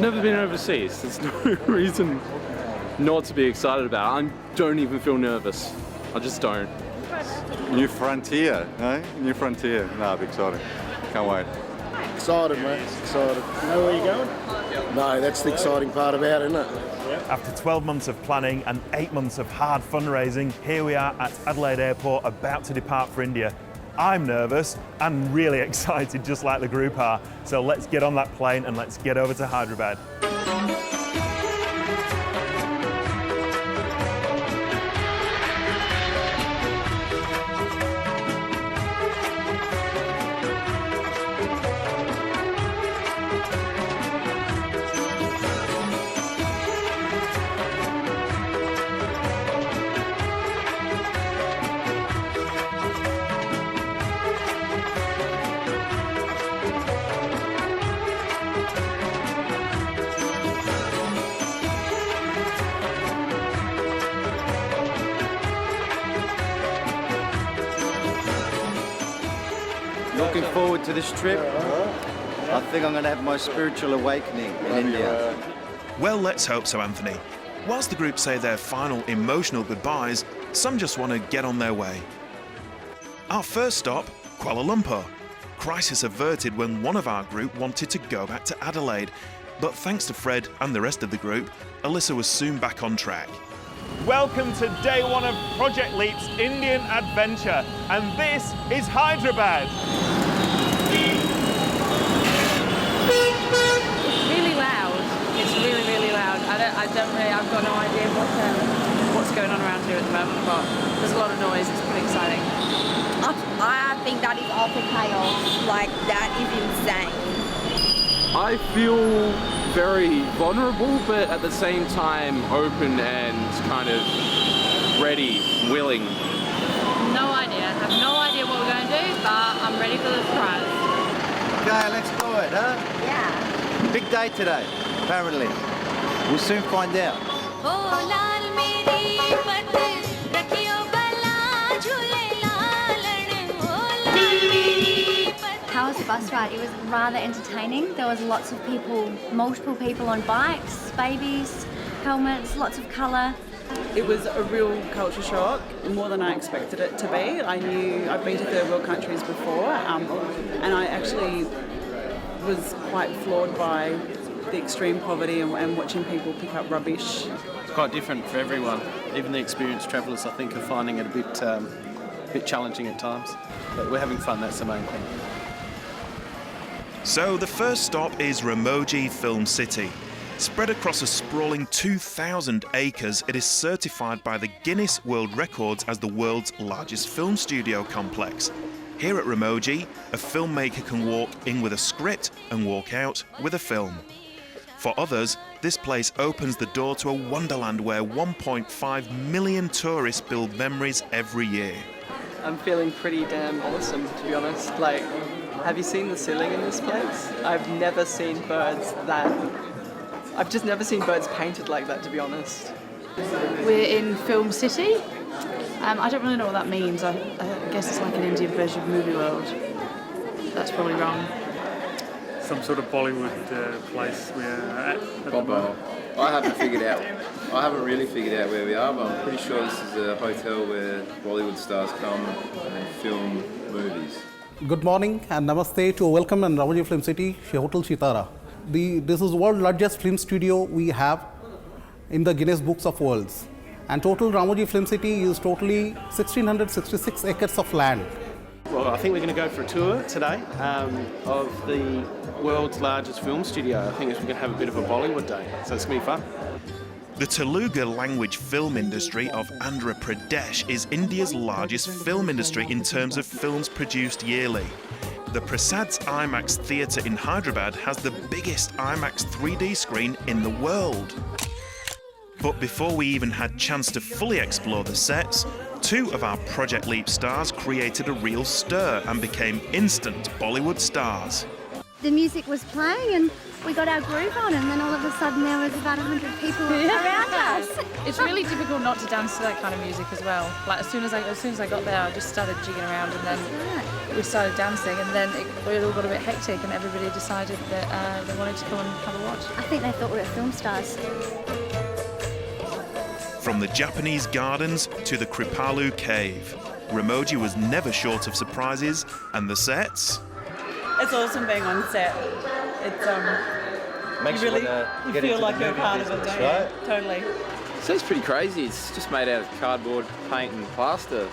never been overseas. There's no reason not to be excited about it. I don't even feel nervous. I just don't. New frontier, no? New frontier. No, be exciting. Can't wait. Excited, mate. Excited. You know where you're going? No, that's the exciting part about it, isn't it? After 12 months of planning and 8 months of hard fundraising, here we are at Adelaide Airport about to depart for India. I'm nervous and really excited, just like the group are. So let's get on that plane and let's get over to Hyderabad. Looking forward to this trip. I think I'm going to have my spiritual awakening in India. Well, let's hope so, Anthony. Whilst the group say their final emotional goodbyes, some just want to get on their way. Our first stop, Kuala Lumpur. Crisis averted when one of our group wanted to go back to Adelaide, but thanks to Fred and the rest of the group, Alyssa was soon back on track. Welcome to day one of Project Leap's Indian adventure, and this is Hyderabad. It's really loud. It's really, really loud. I've got no idea what's going on around here at the moment, but there's a lot of noise. It's pretty exciting. I think that is utter chaos. Like, that is insane. I feel very vulnerable, but at the same time open and kind of ready, willing. No idea. I have no idea what we're going to do, but I'm ready for the surprise. Okay, let's do it, huh? Yeah. Big day today, apparently. We'll soon find out. How was the bus ride? It was rather entertaining. There was lots of people, multiple people on bikes, babies, helmets, lots of colour. It was a real culture shock, more than I expected it to be. I've been to third world countries before, and I actually was quite floored by the extreme poverty and watching people pick up rubbish. It's quite different for everyone. Even the experienced travellers, I think, are finding it a bit challenging at times. But we're having fun, that's the main thing. So the first stop is Ramoji Film City. Spread across a sprawling 2,000 acres, it is certified by the Guinness World Records as the world's largest film studio complex. Here at Ramoji, a filmmaker can walk in with a script and walk out with a film. For others, this place opens the door to a wonderland where 1.5 million tourists build memories every year. I'm feeling pretty damn awesome, to be honest. Like, have you seen the ceiling in this place? I've never seen birds I've just never seen birds painted like that, to be honest. We're in Film City. I don't really know what that means. I guess it's like an Indian version of Movie World. That's probably wrong. Some sort of Bollywood place we're at the moment. I haven't figured out. I haven't really figured out where we are, but I'm pretty sure this is a hotel where Bollywood stars come and film movies. Good morning and namaste to welcome in Ramoji Film City, Hotel Chitara. This is the world's largest film studio we have in the Guinness Books of Worlds. And total Ramoji Film City is totally 1,666 acres of land. Well, I think we're going to go for a tour today of the world's largest film studio. I think we're going to have a bit of a Bollywood day, so it's going to be fun. The Telugu language film industry of Andhra Pradesh is India's largest film industry in terms of films produced yearly. The Prasad's IMAX theatre in Hyderabad has the biggest IMAX 3D screen in the world. But before we even had chance to fully explore the sets, two of our Project Leap stars created a real stir and became instant Bollywood stars. The music was playing and we got our groove on, and then all of a sudden there was about 100 people around us. It's really difficult not to dance to that kind of music as well. Like as soon as I got there, I just started jigging around, and then we started dancing, and then it all got a bit hectic, and everybody decided that they wanted to come and have a watch. I think they thought we were film stars. From the Japanese gardens to the Kripalu cave, Ramoji was never short of surprises, and the sets. It's awesome being on set. It's Makes you you wanna get feel into like the you're movie part of it, business, don't right? you? Totally. So it's pretty crazy. It's just made out of cardboard, paint and plaster.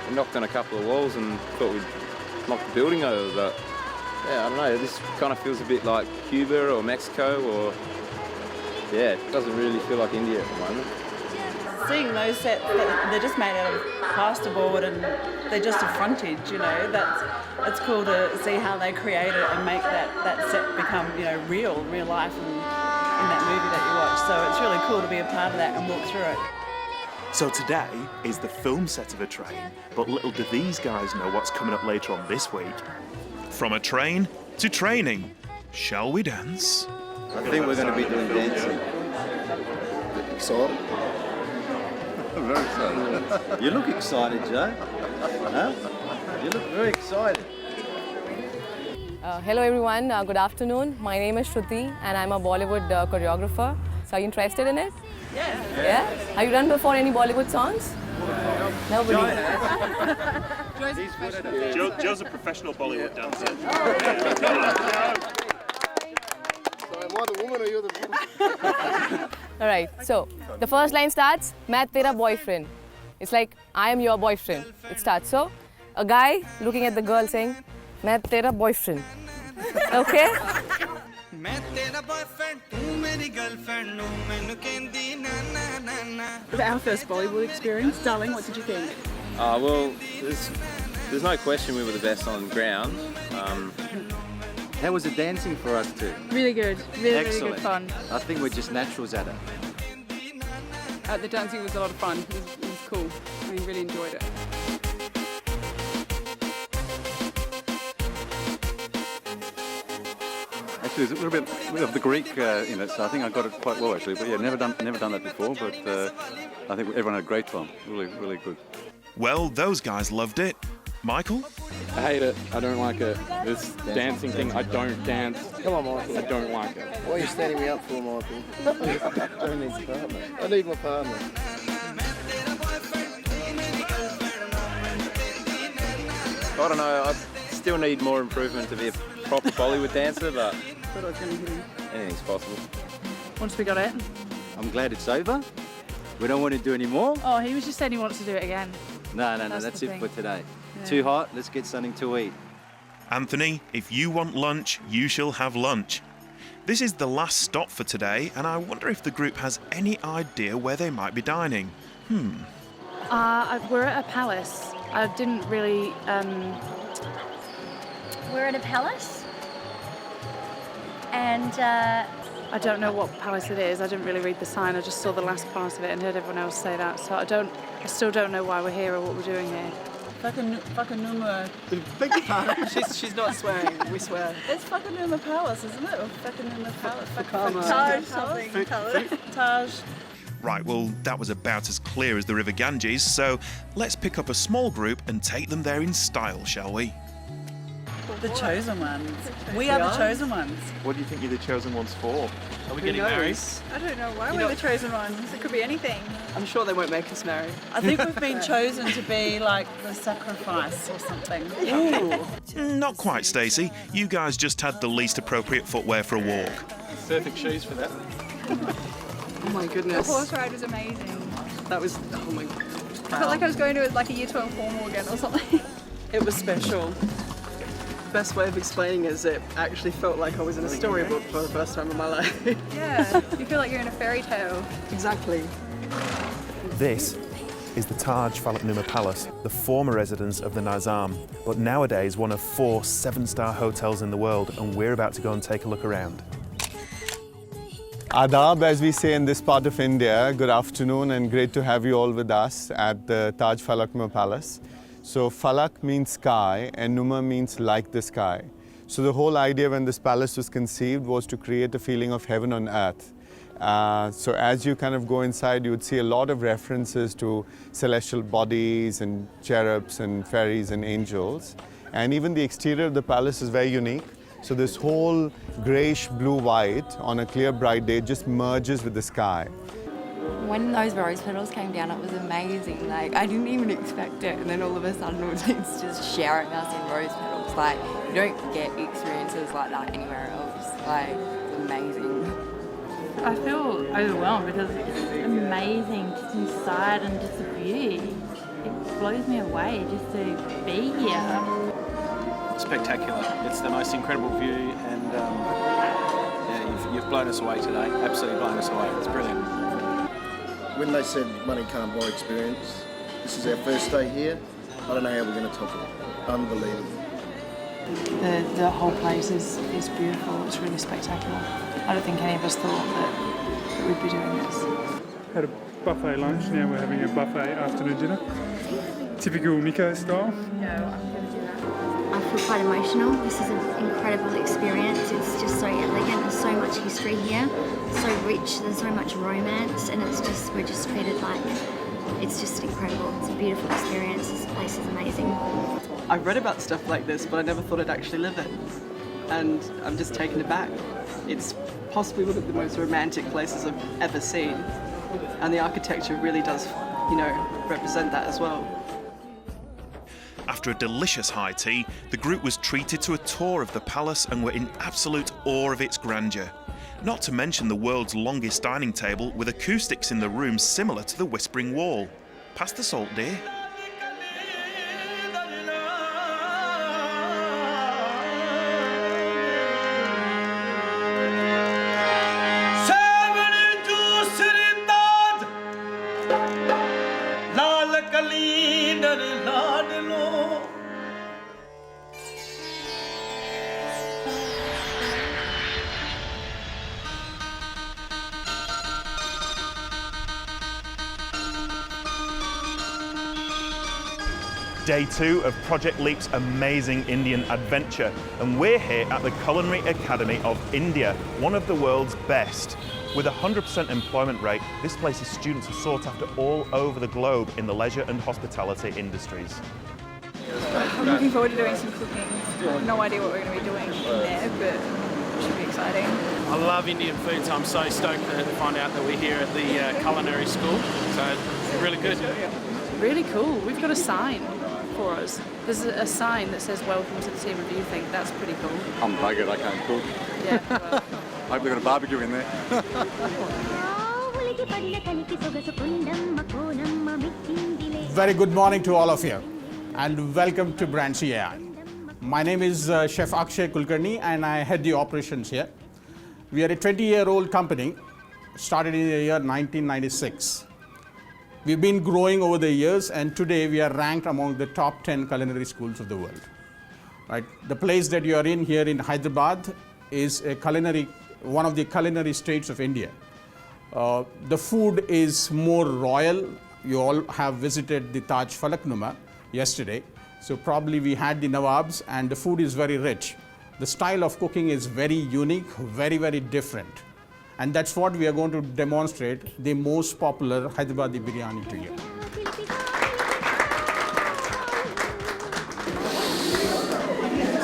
We knocked on a couple of walls and thought we'd knock the building over, but yeah, I don't know, this kind of feels a bit like Cuba or Mexico, or yeah, it doesn't really feel like India at the moment. Seeing those sets, they're just made out of plasterboard and they're just a frontage, you know. It's cool to see how they create it and make that set become, you know, real life in that movie that you watch. So it's really cool to be a part of that and walk through it. So today is the film set of a train, but little do these guys know what's coming up later on this week. From a train to training, shall we dance? I think we're going to be doing dancing. Excited. Very excited. You look excited, Joe. Huh? You look very excited. Hello everyone, good afternoon. My name is Shruti and I'm a Bollywood choreographer. So are you interested in it? Yeah. Have you done before any Bollywood songs? Nobody. Joe's a professional Bollywood dancer. Am I the woman or you're the woman? Alright, so the first line starts, Main tera boyfriend. It's like, I am your boyfriend. It starts so, a guy looking at the girl saying, Main tera boyfriend. Okay? Our first Bollywood experience, darling, what did you think? Well, there's no question we were the best on ground. How was the dancing for us too? Really good, really Excellent. good fun. I think we're just naturals at it. The dancing was a lot of fun. It was cool. We really enjoyed it. Actually, there's a little bit of the Greek in it, so I think I got it quite well actually. But yeah, never done that before. But I think everyone had a great time. Really good. Well, those guys loved it. Michael? I hate it. I don't like it. This dancing thing, I don't dance. Come on, Michael. I don't like it. Why are you standing me up for, Michael? I need a partner. I need my partner. I don't know, I still need more improvement to be a proper Bollywood dancer, but anything's possible. Once we got it. I'm glad it's over. We don't want to do any more. Oh, he was just saying he wants to do it again. No, That's that's the it for thing. today. Yeah. Too hot, let's get something to eat. Anthony, if you want lunch, you shall have lunch. This is the last stop for today, and I wonder if the group has any idea where they might be dining. We're at a palace. I didn't really... We're at a palace, and I don't know what palace it is. I didn't really read the sign. I just saw the last part of it and heard everyone else say that. So I still don't know why we're here or what we're doing here. Fakanuma. She's not swearing, we swear. It's Fakanuma Palace, isn't it? Or Fakanuma Palace? Taj something. Taj. Right, well, that was about as clear as the River Ganges, so let's pick up a small group and take them there in style, shall we? The chosen ones. We are the chosen ones. What do you think you're the chosen ones for? Are we getting married? I don't know why we're the chosen ones. It could be anything. I'm sure they won't make us marry. I think we've been chosen to be like the sacrifice or something. Ooh. Not quite, Stacey. You guys just had the least appropriate footwear for a walk. Perfect shoes for that. Oh my goodness. The horse ride was amazing. That was, oh my. I felt like I was going to like a year 12 formal again or something. It was special. Best way of explaining is it actually felt like I was in a storybook for the first time in my life. Yeah, you feel like you're in a fairy tale. Exactly. This is the Taj Falaknuma Palace, the former residence of the Nizam, but nowadays one of 4 7-star hotels in the world, and we're about to go and take a look around. Adab, as we say in this part of India, good afternoon and great to have you all with us at the Taj Falaknuma Palace. So Falak means sky and Numa means like the sky. So the whole idea when this palace was conceived was to create a feeling of heaven on earth. So as you kind of go inside, you would see a lot of references to celestial bodies and cherubs and fairies and angels. And even the exterior of the palace is very unique. So this whole greyish blue-white on a clear bright day just merges with the sky. When those rose petals came down, it was amazing. Like, I didn't even expect it, and then all of a sudden it's just showering us in rose petals. Like, you don't get experiences like that anywhere else. Like, it's amazing. I feel overwhelmed because it's amazing just inside and just the beauty. It blows me away just to be here. Spectacular. It's the most incredible view, and yeah, you've blown us away today. Absolutely blown us away. It's brilliant. When they said money can't buy experience, this is our first day here. I don't know how we're going to top it. Unbelievable. The whole place is beautiful. It's really spectacular. I don't think any of us thought that we'd be doing this. Had a buffet lunch, now we're having a buffet afternoon dinner. Typical Nico style. I feel quite emotional. This is an incredible experience. It's just so elegant. There's so much history here, so rich. There's so much romance, and we're just treated like it's just incredible. It's a beautiful experience. This place is amazing. I've read about stuff like this, but I never thought I'd actually live it, and I'm just taken aback. It's possibly one of the most romantic places I've ever seen, and the architecture really does, represent that as well. After a delicious high tea, the group was treated to a tour of the palace and were in absolute awe of its grandeur. Not to mention the world's longest dining table with acoustics in the room similar to the Whispering Wall. Pass the salt, dear. Day 2 of Project Leap's amazing Indian adventure, and we're here at the Culinary Academy of India, one of the world's best. With a 100% employment rate, this place's students are sought after all over the globe in the leisure and hospitality industries. I'm looking forward to doing some cooking. I have no idea what we're going to be doing in there, but it should be exciting. I love Indian food, so I'm so stoked to find out that we're here at the culinary school. So, really good. Really cool. We've got a sign for us. There's a sign that says welcome to the team of Youthinc. That's pretty cool. I'm buggered, I can't cook. Yeah. Well. I hope they've got a barbecue in there. Very good morning to all of you, and welcome to Brand CAI. My name is Chef Akshay Kulkarni, and I head the operations here. We are a 20-year-old company, started in the year 1996. We've been growing over the years, and today we are ranked among the top 10 culinary schools of the world. Right? The place that you are in here in Hyderabad is one of the culinary states of India. The food is more royal. You all have visited the Taj Falaknuma yesterday, so probably we had the Nawabs, and the food is very rich. The style of cooking is very unique, very, very different. And that's what we are going to demonstrate, the most popular Hyderabadi biryani to you.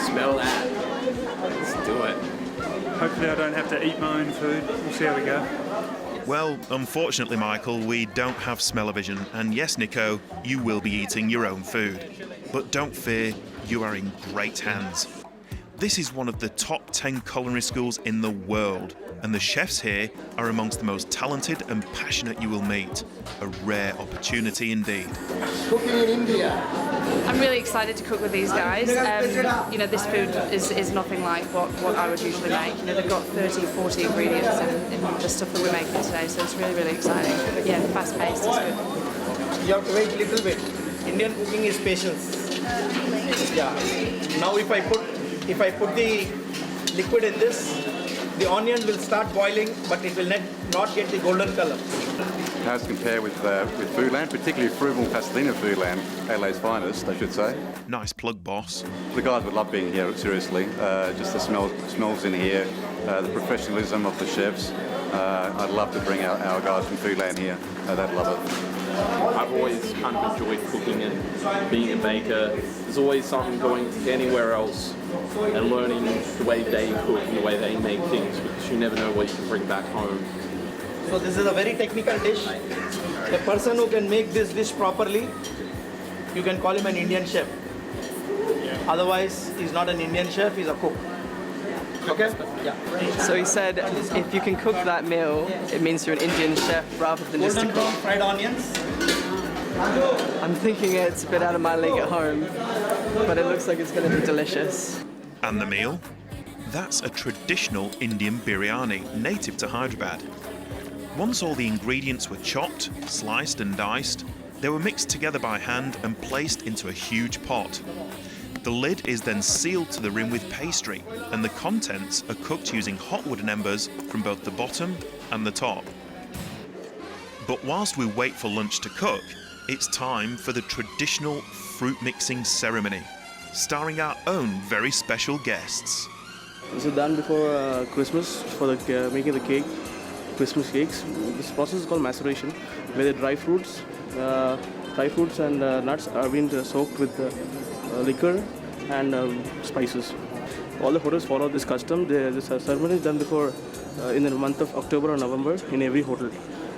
Smell that. Let's do it. Hopefully I don't have to eat my own food. We'll see how we go. Well, unfortunately, Michael, we don't have smell-o-vision, and yes, Nico, you will be eating your own food. But don't fear, you are in great hands. This is one of the top 10 culinary schools in the world, and the chefs here are amongst the most talented and passionate you will meet. A rare opportunity indeed. Cooking in India. I'm really excited to cook with these guys. This food is nothing like what I would usually make. They've got 30, 40 ingredients in the stuff that we're making today, so it's really, really exciting. But yeah, fast-paced is good. You have to wait a little bit. Indian cooking is patience. Yeah. Now if I put the liquid in this, the onion will start boiling, but it will not get the golden color. how does it compare with Foodland, particularly frugal Pasadena Foodland, LA's finest, I should say. Nice plug, boss. The guys would love being here, seriously. Just the smells in here, the professionalism of the chefs. I'd love to bring our guys from Foodland here. They'd love it. I've always kind of enjoyed cooking and being a baker. There's always something going anywhere else and learning the way they cook and the way they make things, because you never know what you can bring back home. So this is a very technical dish. A person who can make this dish properly, you can call him an Indian chef. Otherwise, he's not an Indian chef, he's a cook. Okay? Yeah. So he said, if you can cook that meal, it means you're an Indian chef rather than just a Golden brown cook. fried onions. I'm thinking it's a bit out of my league at home, but it looks like it's going to be delicious. And the meal? That's a traditional Indian biryani, native to Hyderabad. Once all the ingredients were chopped, sliced and diced, they were mixed together by hand and placed into a huge pot. The lid is then sealed to the rim with pastry, and the contents are cooked using hot wooden embers from both the bottom and the top. But whilst we wait for lunch to cook, it's time for the traditional fruit mixing ceremony, starring our own very special guests. This is done before Christmas for the making the cake, Christmas cakes. This process is called maceration, where the dry fruits and nuts are being soaked with liquor and spices. All the hotels follow this custom. This ceremony is done before in the month of October or November in every hotel.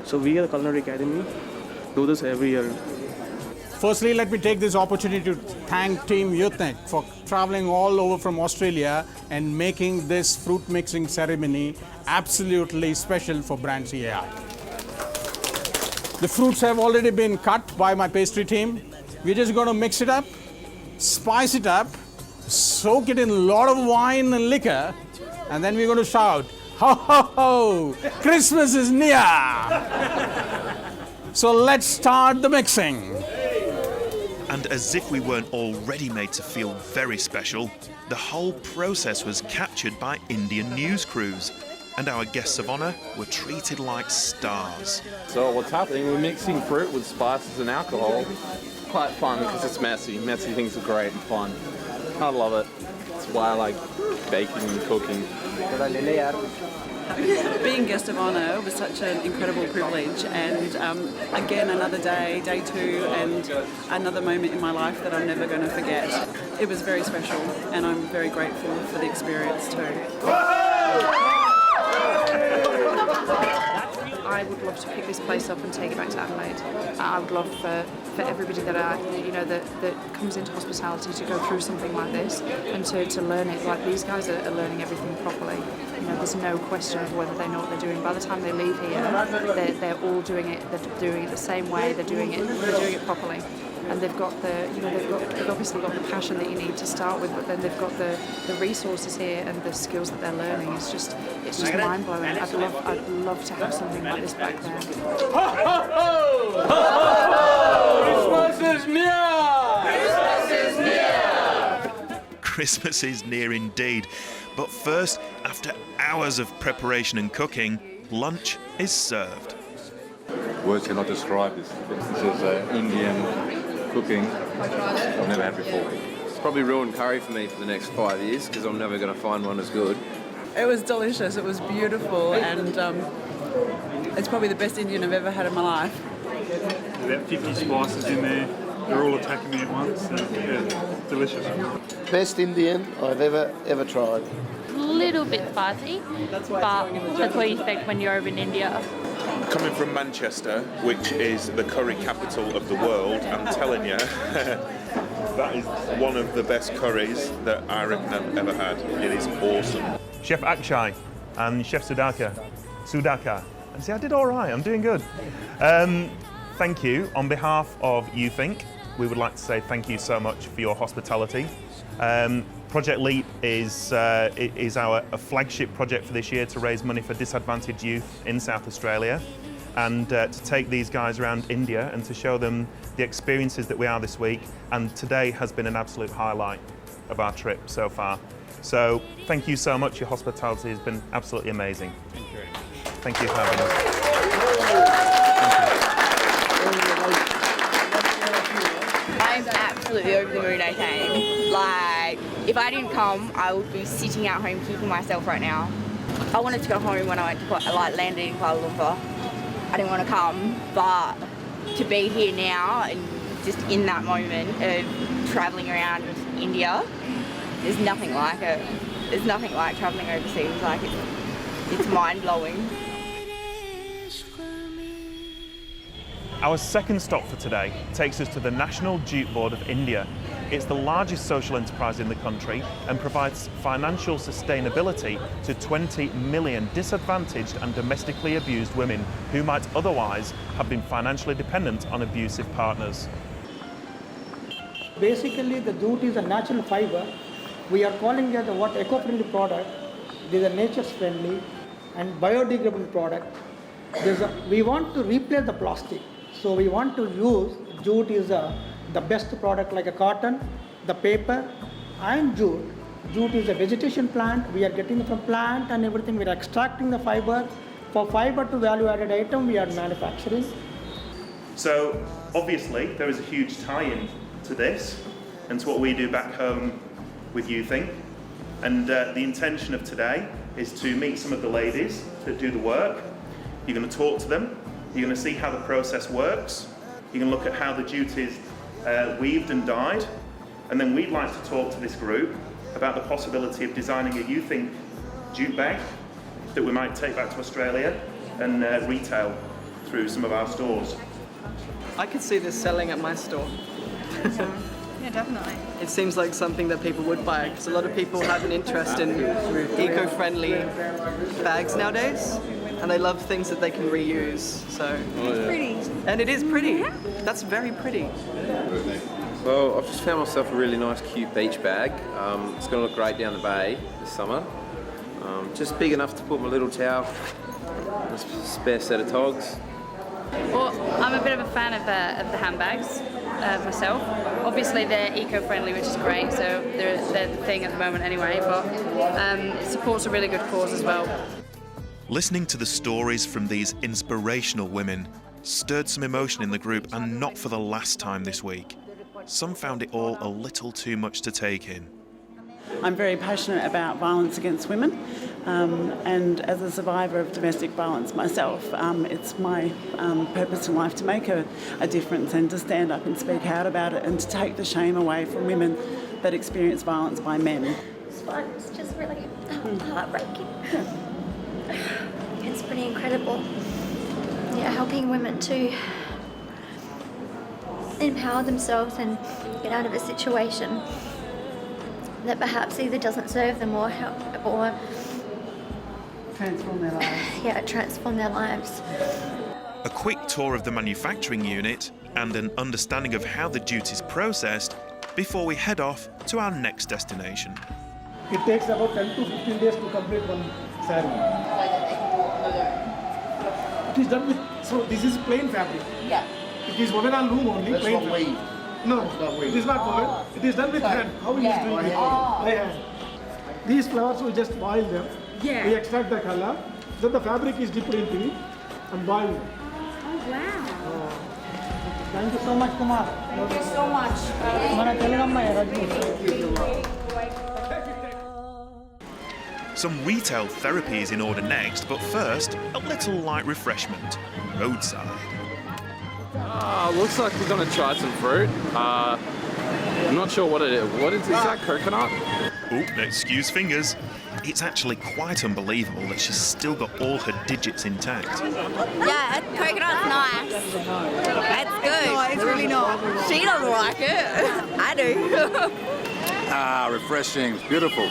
So we at the Culinary Academy do this every year. Firstly, let me take this opportunity to thank Team Youthinc for traveling all over from Australia and making this fruit mixing ceremony absolutely special for Brand CAI. The fruits have already been cut by my pastry team. We're just going to mix it up, spice it up, soak it in a lot of wine and liquor, and then we're going to shout, ho ho ho, Christmas is near. So let's start the mixing. And as if we weren't already made to feel very special, the whole process was captured by Indian news crews, and our guests of honour were treated like stars. So what's happening, we're mixing fruit with spices and alcohol. Quite fun because it's messy. Messy things are great and fun. I love it. That's why I like baking and cooking. Being guest of honour was such an incredible privilege, and again another day, day two, and another moment in my life that I'm never going to forget. It was very special, and I'm very grateful for the experience too. I would love to pick this place up and take it back to Adelaide. I would love for everybody that comes into hospitality to go through something like this and to learn it. Like these guys are learning everything properly. There's no question of whether they know what they're doing. By the time they leave here, they're all doing it. They're doing it the same way. They're doing it properly. And they've got they've obviously got the passion that you need to start with, but then they've got the resources here and the skills that they're learning. It's just mind blowing. I'd love to have something like this back there. Christmas is near! Christmas is near! Christmas is near indeed. But first, after hours of preparation and cooking, lunch is served. Words cannot describe this. This is Indian cooking I've never had before. It's probably ruined curry for me for the next 5 years because I'm never going to find one as good. It was delicious, it was beautiful, and it's probably the best Indian I've ever had in my life. About 50 spices in there. They're all attacking me at once. So, yeah, delicious. Best Indian I've ever tried. A little bit spicy, but that's what you expect when you're over in India. Coming from Manchester, which is the curry capital of the world, I'm telling you, that is one of the best curries that I reckon I've ever had. It is awesome. Chef Akshay and Chef Sudhakar. And see, I did all right. I'm doing good. Thank you. On behalf of Youthinc, we would like to say thank you so much for your hospitality. Project LEAP is our flagship project for this year to raise money for disadvantaged youth in South Australia, and to take these guys around India and to show them the experiences that we are this week. And today has been an absolute highlight of our trip so far. So thank you so much. Your hospitality has been absolutely amazing. Thank you for having us. Thank you. absolutely over the moon I came. Like, if I didn't come, I would be sitting at home kicking myself right now. I wanted to go home when I went to landed in Kuala Lumpur. I didn't want to come, but to be here now and just in that moment of travelling around India, there's nothing like it. There's nothing like travelling overseas. Like, it's mind-blowing. Our second stop for today takes us to the National Jute Board of India. It's the largest social enterprise in the country and provides financial sustainability to 20 million disadvantaged and domestically abused women who might otherwise have been financially dependent on abusive partners. Basically, the jute is a natural fiber. We are calling it what eco-friendly product. It is a nature's friendly and biodegradable product. We want to replace the plastic. So we want to use jute is the best product like a cotton, the paper and jute. Jute is a vegetation plant. We are getting it from plant and everything. We are extracting the fiber. For fiber to value added item, we are manufacturing. So obviously there is a huge tie-in to this and to what we do back home with Youthinc. And the intention of today is to meet some of the ladies that do the work. You're going to talk to them. You're going to see how the process works. You can look at how the jute is weaved and dyed. And then we'd like to talk to this group about the possibility of designing a Youthinc jute bag that we might take back to Australia and retail through some of our stores. I could see this selling at my store. Yeah, definitely. It seems like something that people would buy because a lot of people have an interest in eco-friendly bags nowadays. And they love things that they can reuse, so... It's pretty. And it is pretty. That's very pretty. Well, I've just found myself a really nice, cute beach bag. It's going to look great down the bay this summer. Just big enough to put my little towel, a spare set of togs. Well, I'm a bit of a fan of the handbags myself. Obviously, they're eco-friendly, which is great, so they're the thing at the moment anyway, but it supports a really good cause as well. Listening to the stories from these inspirational women stirred some emotion in the group, and not for the last time this week. Some found it all a little too much to take in. I'm very passionate about violence against women, and as a survivor of domestic violence myself, it's my purpose in life to make a difference and to stand up and speak out about it and to take the shame away from women that experience violence by men. It's just really heartbreaking. It's pretty incredible. Yeah, helping women to empower themselves and get out of a situation that perhaps either doesn't serve them or help or transform their lives. Yeah, transform their lives. A quick tour of the manufacturing unit and an understanding of how the jute is processed before we head off to our next destination. It takes about 10 to 15 days to complete one saree. It is done with, so this is plain fabric. Yeah. It is woven on loom only, That's plain not fabric. weave. No, not weave. it is not woven. It is done with hand. How we Yeah. use doing it? Oh. By hand. These flowers, we just boil them. Yeah. We extract the color. Then the fabric is dipped into it and boiled. Oh, wow. Thank you so much, Kumar. Thank you so much. Mana Telugamma Rajni. Some retail therapy is in order next, but first, a little light refreshment. Roadside. Looks like we're going to try some fruit. I'm not sure what it is. What is that, coconut? Oh, excuse fingers. It's actually quite unbelievable that she's still got all her digits intact. Yeah, coconut's nice. It's good. No, it's really not. She doesn't like it. I do. Refreshing. It's beautiful.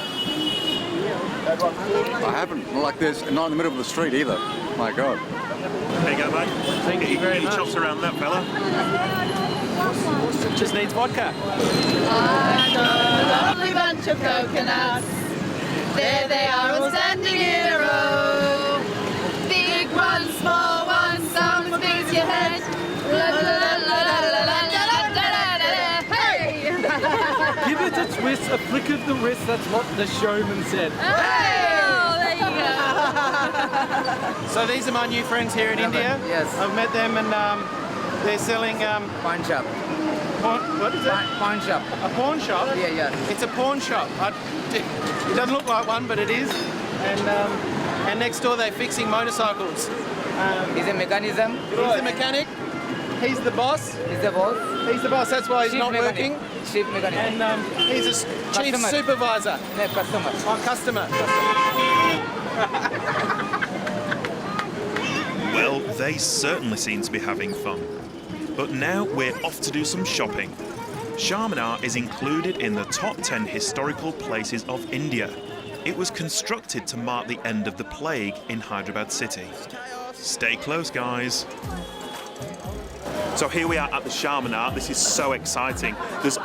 I haven't, like this, not in the middle of the street either. My God. There you go, mate. Thank you very much. Chops around that fella. Just needs vodka. A lovely bunch of coconuts. There they are all standing in a row. Big ones, small ones, some as big as your head. La la la la la la la la la. Hey! Give it a twist, a flick of the wrist, that's what the showman said. Oh, there you go. So these are my new friends here in India. Yes. I've met them and they're selling Wine shop. What is it? Pawn shop. A pawn shop? Yeah. It's a pawn shop. It doesn't look like one, but it is. And next door they're fixing motorcycles. He's a mechanism. He's the mechanic. He's the boss. He's the boss. He's the boss. That's why he's Chief not mechanic. working. Chief mechanic. And he's a chief Customer. supervisor. No, customer. Oh, customer. Well, they certainly seem to be having fun. But now we're off to do some shopping. Charminar is included in the top 10 historical places of India. It was constructed to mark the end of the plague in Hyderabad city. Stay close, guys. So here we are at the Charminar. This is so exciting. There's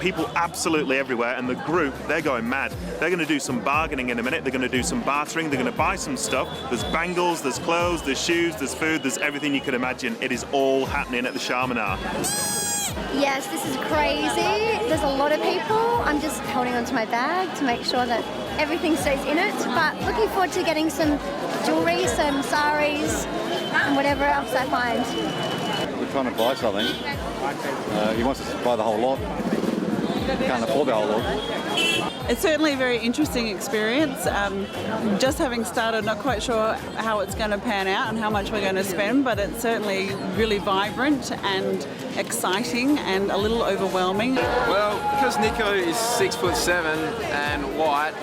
people absolutely everywhere, and the group, they're going mad. They're going to do some bargaining in a minute. They're going to do some bartering. They're going to buy some stuff. There's bangles, there's clothes, there's shoes, there's food, there's everything you could imagine. It is all happening at the Charminar. Yes, this is crazy. There's a lot of people. I'm just holding onto my bag to make sure that everything stays in it, but looking forward to getting some jewellery, some saris, and whatever else I find. We're trying to buy something. He wants us to buy the whole lot. Can't afford the whole lot. It's certainly a very interesting experience. Just having started, not quite sure how it's going to pan out and how much we're going to spend, but it's certainly really vibrant and exciting and a little overwhelming. Well, because Nico is 6'7" and white,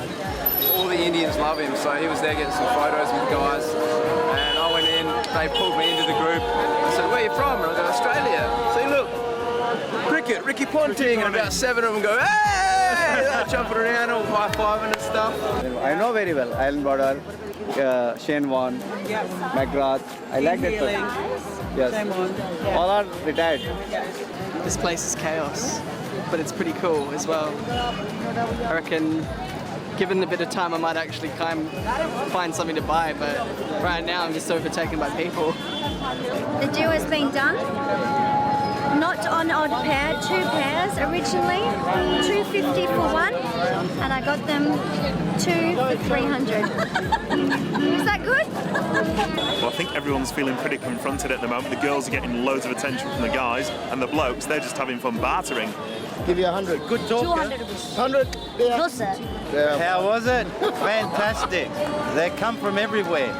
all the Indians love him, so he was there getting some photos with the guys, and I went in, they pulled me into the group. I said, "Where are you from?" And I go, "Australia." See, look, cricket, Ricky Ponting, and about 7 of them go, "Hey!" They're jumping around, all high-fiving and stuff. I know very well. Island Border, Shane Warne, McGrath. I like that person. Yes. All are retired. This place is chaos, but it's pretty cool as well. I reckon, given a bit of time, I might actually find something to buy, but right now I'm just overtaken by people. The deal has been done. Not on odd pair, 2 pairs originally, $250 for one, and I got them 2 for $300. Is that good? Well, I think everyone's feeling pretty confronted at the moment. The girls are getting loads of attention from the guys, and the blokes, they're just having fun bartering. Give you 100. Good talk. 200. 100. Yeah. No, sir. Yeah. How was it? Fantastic. They come from everywhere.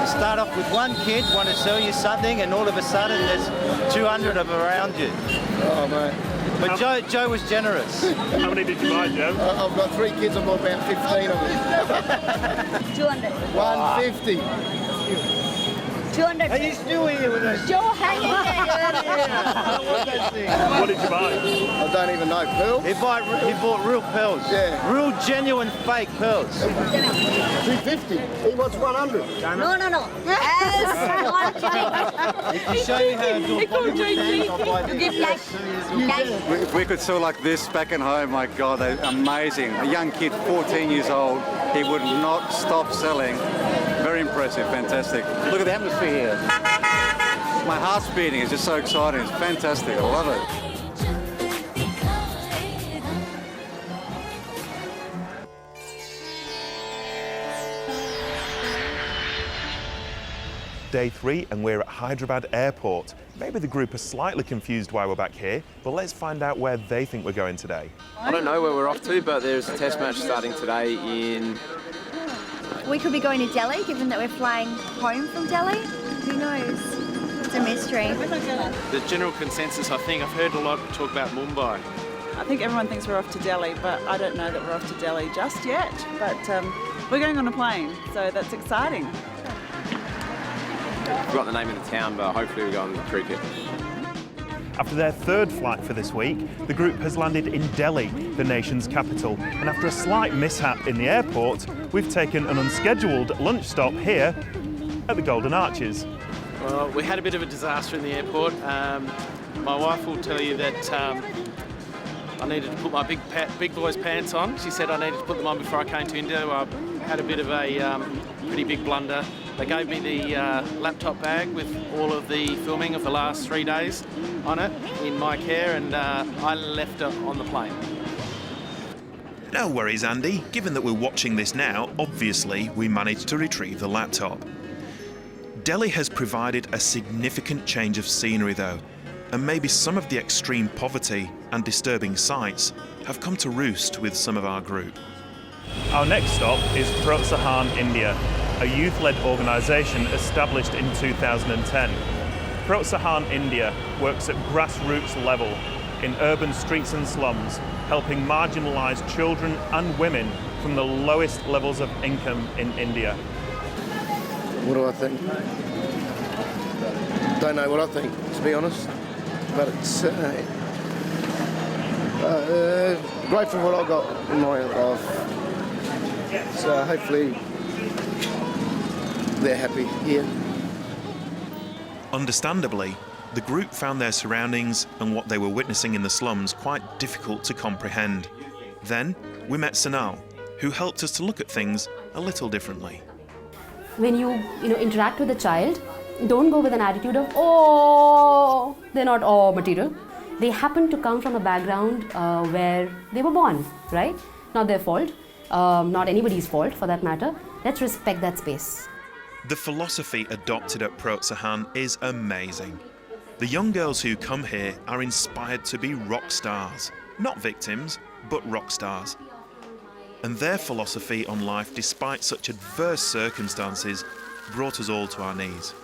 Start off with one kid, want to sell you something, and all of a sudden there's 200 of them around you. Oh, mate. But Joe was generous. How many did you buy, Joe? I've got 3 kids, I've got about 15 of them. 200. 150. 200. Are you still here with us? Joe, hang in there. What did you buy? I don't even know. Pearls? He bought real pearls. Yeah. Real genuine fake pearls. 250. He wants 100. No. Yes. If you show you how to do a Bollywood dance, I'll buy this. If we could sell like this back at home, my God, they're amazing. A young kid, 14 years old, he would not stop selling. Very impressive, fantastic. Look at the atmosphere here. My heart's beating, it's just so exciting, it's fantastic, I love it. Day 3 and we're at Hyderabad Airport. Maybe the group are slightly confused why we're back here, but let's find out where they think we're going today. I don't know where we're off to, but there's a test match starting today in... We could be going to Delhi, given that we're flying home from Delhi. Who knows? It's a mystery. The general consensus, I think, I've heard a lot talk about Mumbai. I think everyone thinks we're off to Delhi, but I don't know that we're off to Delhi just yet. But we're going on a plane, so that's exciting. I forgot the name of the town, but hopefully we're going to cricket. After their 3rd flight for this week, the group has landed in Delhi, the nation's capital. And after a slight mishap in the airport, we've taken an unscheduled lunch stop here at the Golden Arches. Well, we had a bit of a disaster in the airport. My wife will tell you that I needed to put my big boy's pants on. She said I needed to put them on before I came to India. I had a bit of a pretty big blunder. They gave me the laptop bag with all of the filming of the last 3 days on it in my care, and I left it on the plane. No worries, Andy. Given that we're watching this now, obviously we managed to retrieve the laptop. Delhi has provided a significant change of scenery though. and maybe some of the extreme poverty and disturbing sights have come to roost with some of our group. Our next stop is Provoking, India, a youth-led organisation established in 2010. Provoking India works at grassroots level in urban streets and slums, helping marginalised children and women from the lowest levels of income in India. What do I think? Don't know what I think, to be honest. But it's grateful for what I got in my life. So hopefully they're happy here. Understandably, the group found their surroundings and what they were witnessing in the slums quite difficult to comprehend. Then we met Sanal, who helped us to look at things a little differently. When you interact with a child, don't go with an attitude of, oh, they're not all material. They happen to come from a background where they were born, right? Not their fault, not anybody's fault for that matter. Let's respect that space. The philosophy adopted at Provoking is amazing. The young girls who come here are inspired to be rock stars. Not victims, but rock stars. And their philosophy on life, despite such adverse circumstances, brought us all to our knees.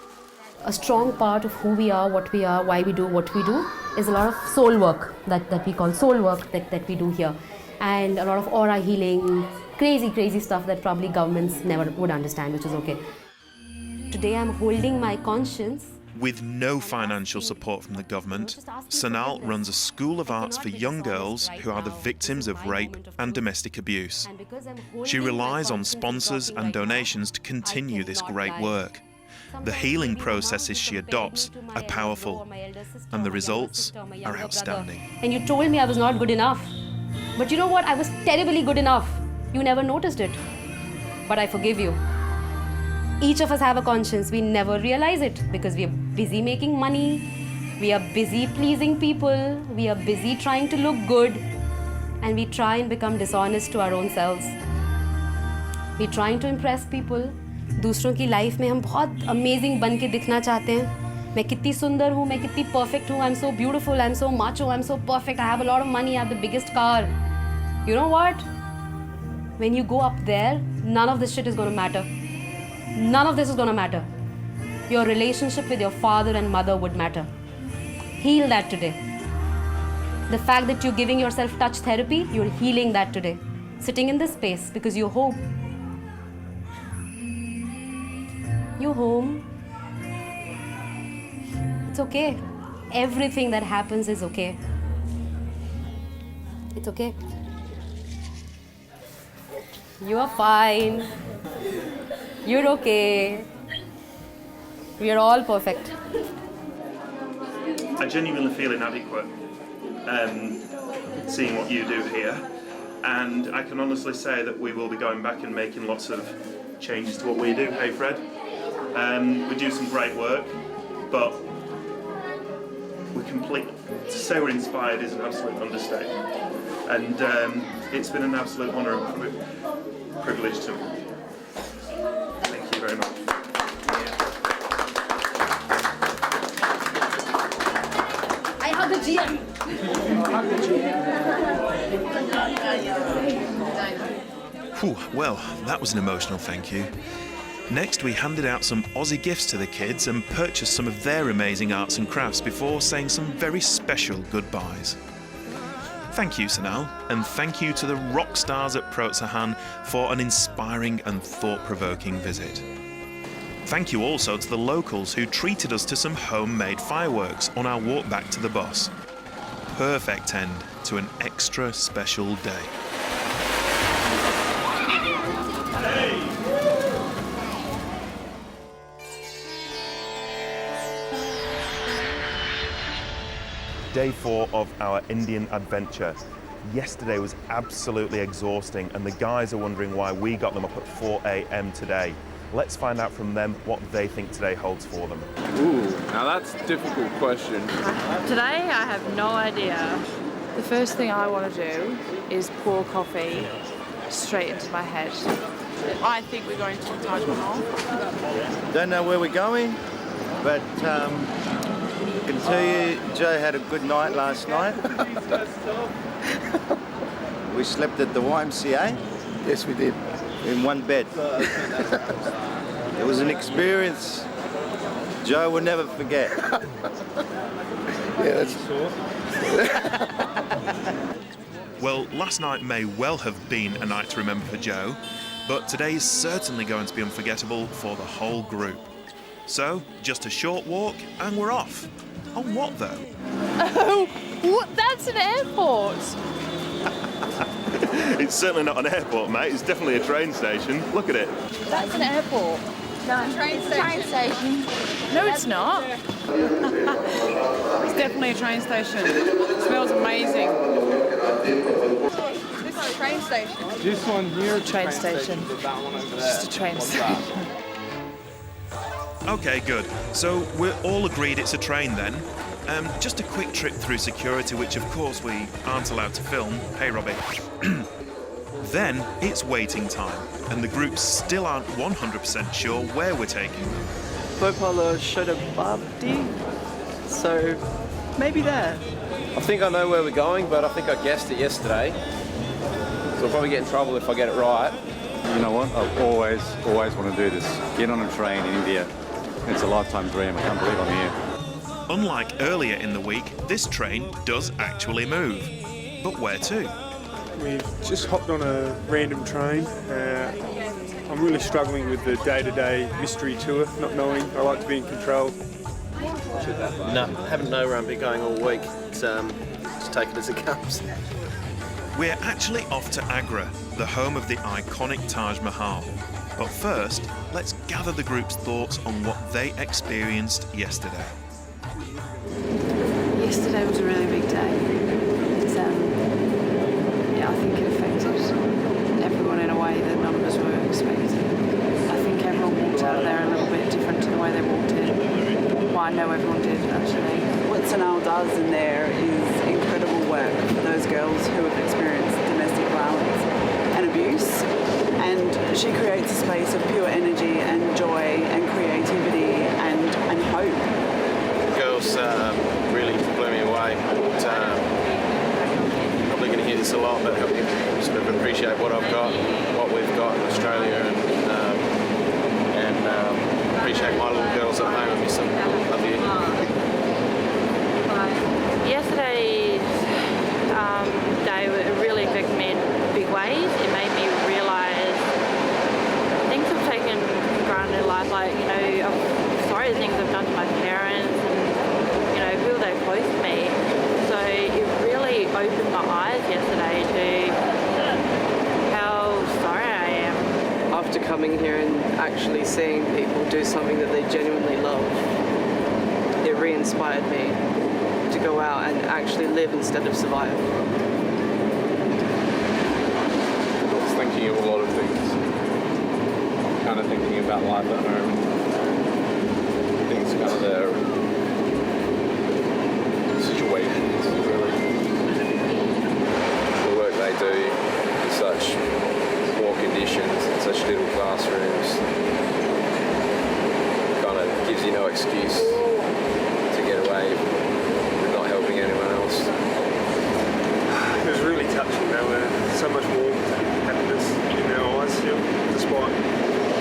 A strong part of who we are, why we do what we do, is a lot of soul work that we call soul work that we do here. And a lot of aura healing, crazy stuff that probably governments never would understand, which is okay. Today I'm holding my conscience. With no financial support from the government, Sanal runs a school of arts for young girls who are the victims of rape and domestic abuse. She relies on sponsors and donations to continue this great work. The healing processes she adopts are powerful, and the results are outstanding. And you told me I was not good enough. But you know what? I was terribly good enough. You never noticed it. But I forgive you. Each of us have a conscience. We never realize it because we are busy making money. We are busy pleasing people. We are busy trying to look good. And we try and become dishonest to our own selves. We're trying to impress people. दूसरों की life में हम बहुत amazing बन के दिखना चाहते हैं. मैं कितनी सुंदर हूँ, मैं कितनी perfect हूँ. I'm so beautiful, I'm so macho, I'm so perfect. I have a lot of money, I have the biggest car. You know what? When you go up there, none of this shit is going to matter. None of this is going to matter. Your relationship with your father and mother would matter. Heal that today. The fact that you're giving yourself touch therapy, you're healing that today. Sitting in this space because you're home. You're home. It's okay. Everything that happens is okay. It's okay. You are fine. You're okay. We are all perfect. I genuinely feel inadequate seeing what you do here, and I can honestly say that we will be going back and making lots of changes to what we do. Hey Fred, we do some great work, but to say we're inspired is an absolute understatement, and it's been an absolute honour and privilege to me. Thank you very much. I hug the GM. Whew, well, that was an emotional thank you. Next, we handed out some Aussie gifts to the kids and purchased some of their amazing arts and crafts before saying some very special goodbyes. Thank you, Sanal, and thank you to the rock stars at Provoking for an inspiring and thought-provoking visit. Thank you also to the locals who treated us to some homemade fireworks on our walk back to the bus. Perfect end to an extra special day. Day 4 of our Indian adventure. Yesterday was absolutely exhausting, and the guys are wondering why we got them up at 4 a.m. today. Let's find out from them what they think today holds for them. Ooh, now that's a difficult question. Today I have no idea. The first thing I want to do is pour coffee straight into my head. I think we're going to Taj Mahal. Don't know where we're going, but I can tell you, Joe had a good night last night. We slept at the YMCA. Yes, we did. In one bed. It was an experience Joe will never forget. Yeah, that's Well, last night may well have been a night to remember for Joe, but today is certainly going to be unforgettable for the whole group. So, just a short walk and we're off. On what though? Oh, what? That's an airport. It's certainly not an airport, mate. It's definitely a train station. Look at it. That's an airport. No, train station. No, it's not. It's definitely a train station. It smells amazing. This is a train station. This one here, Train station. Just a train station. Okay, good. So we're all agreed it's a train then. Just a quick trip through security, which of course we aren't allowed to film. Hey, Robbie. Then it's waiting time, and the group still aren't 100% sure where we're taking them. Bopala Shodababdi, so maybe there. I think I know where we're going, but I think I guessed it yesterday. So I'll probably get in trouble if I get it right. You know what? I've always want to do this. Get on a train in India. It's a lifetime dream. I can't believe I'm here. Unlike earlier in the week, this train does actually move. But where to? We've just hopped on a random train. I'm really struggling with the day-to-day mystery tour, not knowing. I like to be in control. No, haven't known where I'm been going all week. Just take it as it comes. We're actually off to Agra, the home of the iconic Taj Mahal. But first, let's gather the group's thoughts on what they experienced yesterday. Yesterday was a really big day. It's, I think it affected everyone in a way that none of us were expecting. I think everyone walked out of there a little bit different to the way they walked in. Well, I know everyone did actually. What Sanal does in there is incredible work for those girls who have experienced domestic violence and abuse. And she creates a space of pure energy and joy and creativity and hope. The girls really blew me away. Probably going to hear this a lot, but help me sort of appreciate what I've got, what we've got in Australia, and appreciate my little girls at home. I miss them. Love you. Yesterday's day really affected me in big ways. It made me realise things I've taken for granted in life, like, you know, I'm sorry the things I've done to my parents and, you know, people that are close to me. So it really opened my eyes yesterday to how sorry I am. After coming here and actually seeing people do something that they genuinely love, it re-inspired me to go out and actually live instead of survive. I was thinking of a lot of things. Kind of thinking about life at home. Things kind of there. Situations, really. The work they do in such poor conditions, in such little classrooms, kind of gives you no excuse to get away with not helping anyone else. It was really touching. There were so much warmth and happiness in their eyes, despite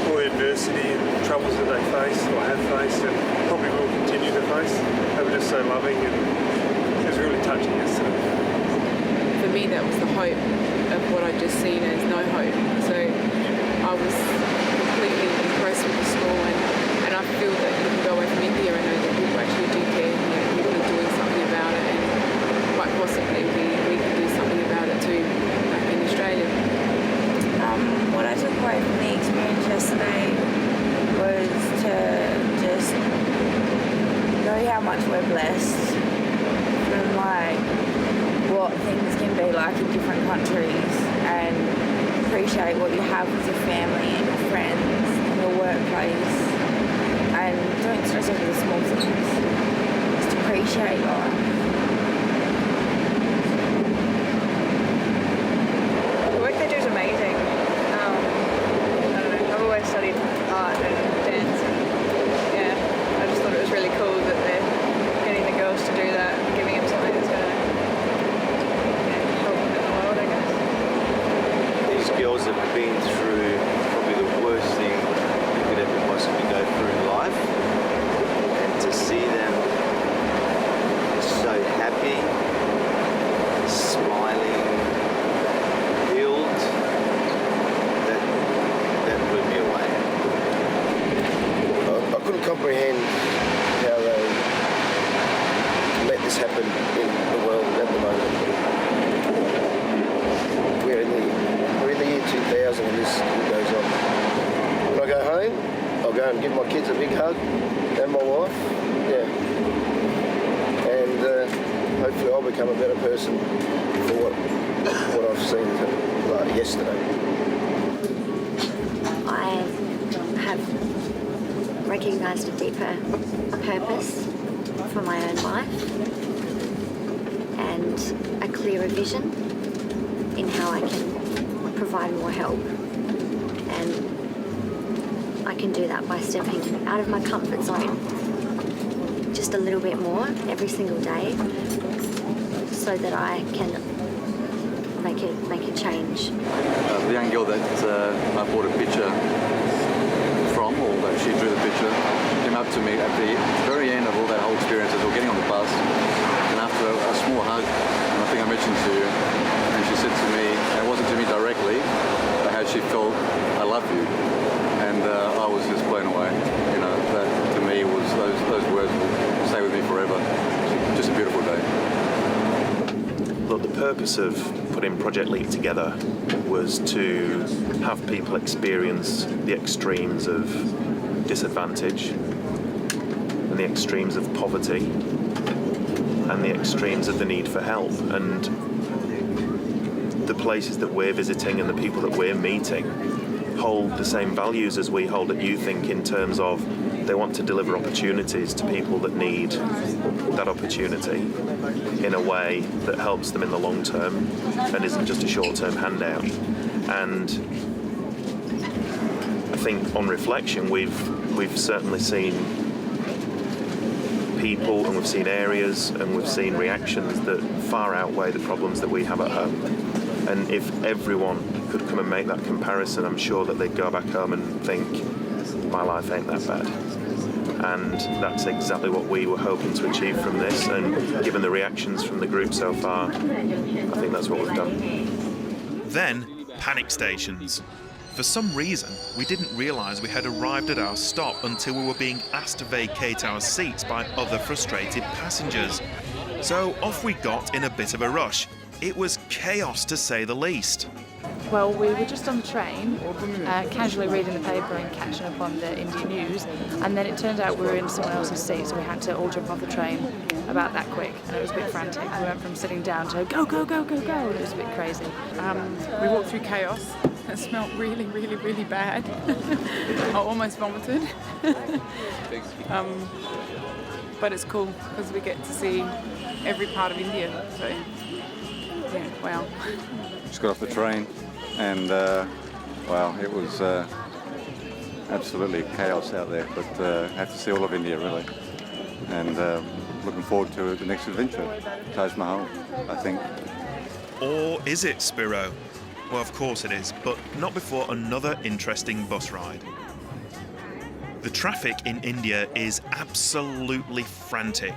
all the adversity and troubles that they faced or have faced and probably will continue to face. They were just so loving, and it was really touching yesterday. For me, that was the hope of what I'd just seen as no hope. So I was completely impressed with the school, and I feel that you can go away from India and know that people actually do care, you know, people are doing something about it, and quite possibly we can do something about it too back in Australia. What I took away from the experience yesterday was to just know how much we're blessed from like what things can be like in different countries, and appreciate what you have with your family and your friends and your workplace, and don't stress over the small things. Just appreciate life. The work they do is amazing. I don't know, I've always studied art and dance, and yeah, I just thought it was really cool that they're getting the happen in the world at the moment. We're in the year 2000 and this goes on. When I go home, I'll go and give my kids a big hug and my wife. Yeah. And hopefully I'll become a better person for what I've seen yesterday. I have recognised a deeper purpose for my own life and a clearer vision in how I can provide more help. And I can do that by stepping out of my comfort zone just a little bit more every single day so that I can make a change. The young girl that I bought a picture from, or that she drew the picture, came up to me at the very end of all that whole experience as we were getting on the bus, and after a small hug, and I think I mentioned to you, and she said to me, and it wasn't to me directly, but how she felt, "I love you," and I was just blown away. You know, that to me was those words will stay with me forever. Just a beautiful day. Look, the purpose of putting Project Leap together was to have people experience the extremes of disadvantage and the extremes of poverty and the extremes of the need for help. And the places that we're visiting and the people that we're meeting hold the same values as we hold at Youthinc in terms of they want to deliver opportunities to people that need that opportunity in a way that helps them in the long term and isn't just a short-term handout. And I think on reflection we've certainly seen people and we've seen areas and we've seen reactions that far outweigh the problems that we have at home. And if everyone could come and make that comparison, I'm sure that they'd go back home and think, my life ain't that bad. And that's exactly what we were hoping to achieve from this, and given the reactions from the group so far, I think that's what we've done. Then, panic stations. For some reason, we didn't realise we had arrived at our stop until we were being asked to vacate our seats by other frustrated passengers. So off we got in a bit of a rush. It was chaos to say the least. Well, we were just on the train, casually reading the paper and catching up on the Indian news, and then it turned out we were in someone else's seat, so we had to all jump off the train about that quick, and it was a bit frantic. We went from sitting down to go, go, go, go, go, and it was a bit crazy. We walked through chaos. It smelled really, really, really bad. I almost vomited. But it's cool because we get to see every part of India, so yeah, wow. Just got off the train, and wow, it was absolutely chaos out there, but had to see all of India really, and looking forward to the next adventure, Taj Mahal, I think. Or is it, Spiro? Well, of course it is, but not before another interesting bus ride. The traffic in India is absolutely frantic.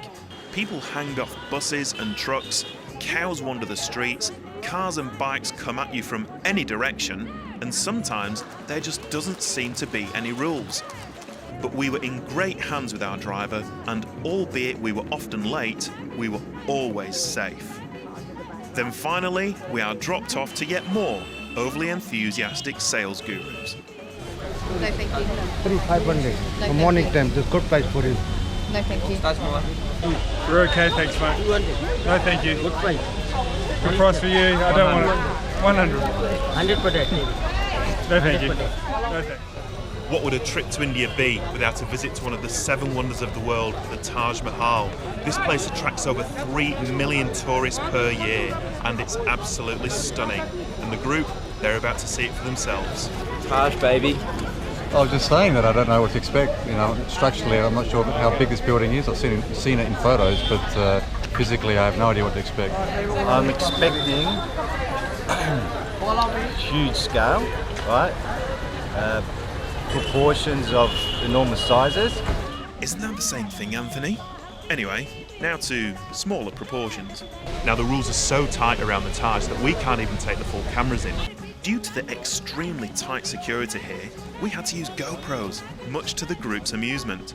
People hang off buses and trucks, cows wander the streets, cars and bikes come at you from any direction, and sometimes there just doesn't seem to be any rules. But we were in great hands with our driver, and albeit we were often late, we were always safe. Then finally, we are dropped off to yet more overly enthusiastic sales gurus. No, thank you. 3,500. No, morning time, just good price for you. No, thank you. We're okay, thanks, mate. No, thank you. Good price. Good price for you. I don't want it. 100. 100 per day. No, thank you. No, thanks. What would a trip to India be without a visit to one of the 7 wonders of the world, the Taj Mahal? This place attracts over 3 million tourists per year, and it's absolutely stunning. And the group, they're about to see it for themselves. Taj, baby. I was just saying that I don't know what to expect. You know, structurally, I'm not sure how big this building is. I've seen it in photos, but physically, I have no idea what to expect. I'm expecting huge scale, right? Proportions of enormous sizes. Isn't that the same thing, Anthony? Anyway, now to smaller proportions. Now the rules are so tight around the Taj that we can't even take the full cameras in. Due to the extremely tight security here, we had to use GoPros, much to the group's amusement.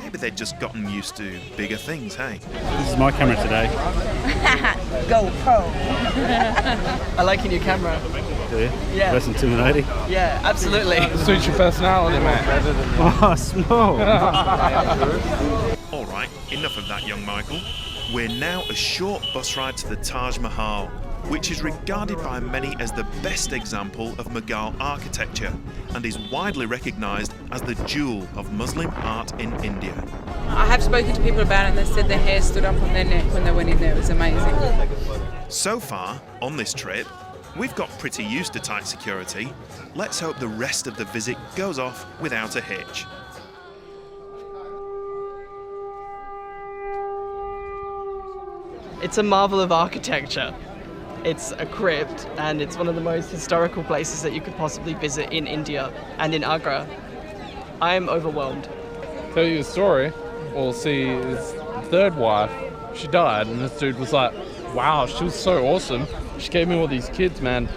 It maybe they'd just gotten used to bigger things, hey? This is my camera today. GoPro. I like your new camera. Do you? Yeah. Less intimidating? Yeah, absolutely. Suits your personality, mate. Oh, small. All right, enough of that, young Michael. We're now a short bus ride to the Taj Mahal, which is regarded by many as the best example of Mughal architecture and is widely recognised as the jewel of Muslim art in India. I have spoken to people about it and they said their hair stood up on their neck when they went in there. It was amazing. So far, on this trip, we've got pretty used to tight security. Let's hope the rest of the visit goes off without a hitch. It's a marvel of architecture. It's a crypt, and it's one of the most historical places that you could possibly visit in India and in Agra. I am overwhelmed. Tell you a story. Well, see, his third wife, she died, and this dude was like, wow, she was so awesome. She gave me all these kids, man.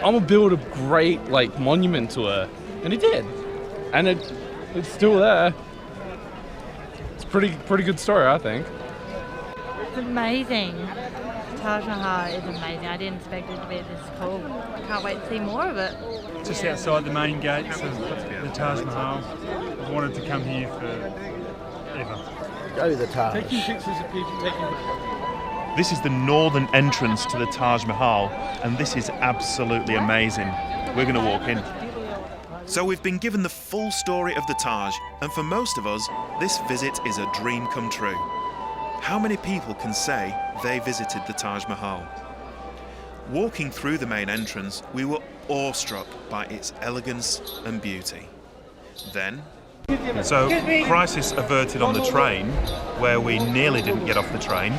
I'm gonna build a great, like, monument to her. And he did. And it's still there. It's a pretty good story, I think. It's amazing. Taj Mahal is amazing. I didn't expect it to be this cool. I can't wait to see more of it. Just outside the main gates of the Taj Mahal. I've wanted to come here forever. Go to the Taj. Taking pictures of people This is the northern entrance to the Taj Mahal, and this is absolutely amazing. We're going to walk in. So we've been given the full story of the Taj, and for most of us, this visit is a dream come true. How many people can say they visited the Taj Mahal? Walking through the main entrance, we were awestruck by its elegance and beauty. Then, So, crisis averted on the train, where we nearly didn't get off the train,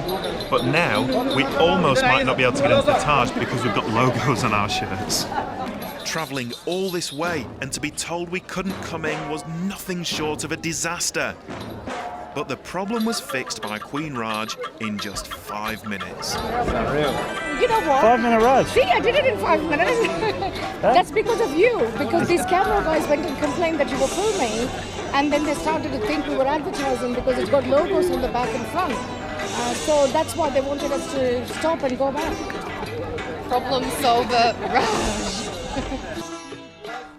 but now we almost might not be able to get into the Taj because we've got logos on our shirts. travelling all this way, and to be told we couldn't come in was nothing short of a disaster. But the problem was fixed by Queen Raj in just 5 minutes. That's not real. You know what? 5 minute rush. See, I did it in 5 minutes. That's because of you. Because these camera guys went and complained that you were filming, and then they started to think we were advertising because it's got logos on the back and front. So that's why they wanted us to stop and go back. Problem solver, Raj.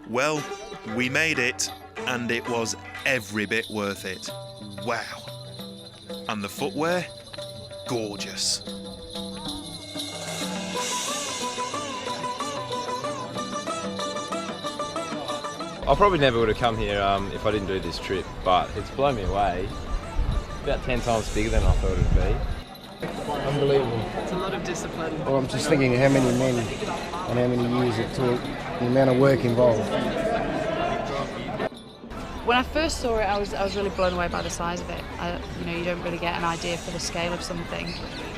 Well, we made it, and it was every bit worth it. Wow. And the footwear? Gorgeous. I probably never would have come here if I didn't do this trip, but it's blown me away. About 10 times bigger than I thought it would be. Unbelievable. It's a lot of discipline. Well, I'm just thinking how many men and how many years it took, the amount of work involved. When I first saw it, I was really blown away by the size of it. You don't really get an idea for the scale of something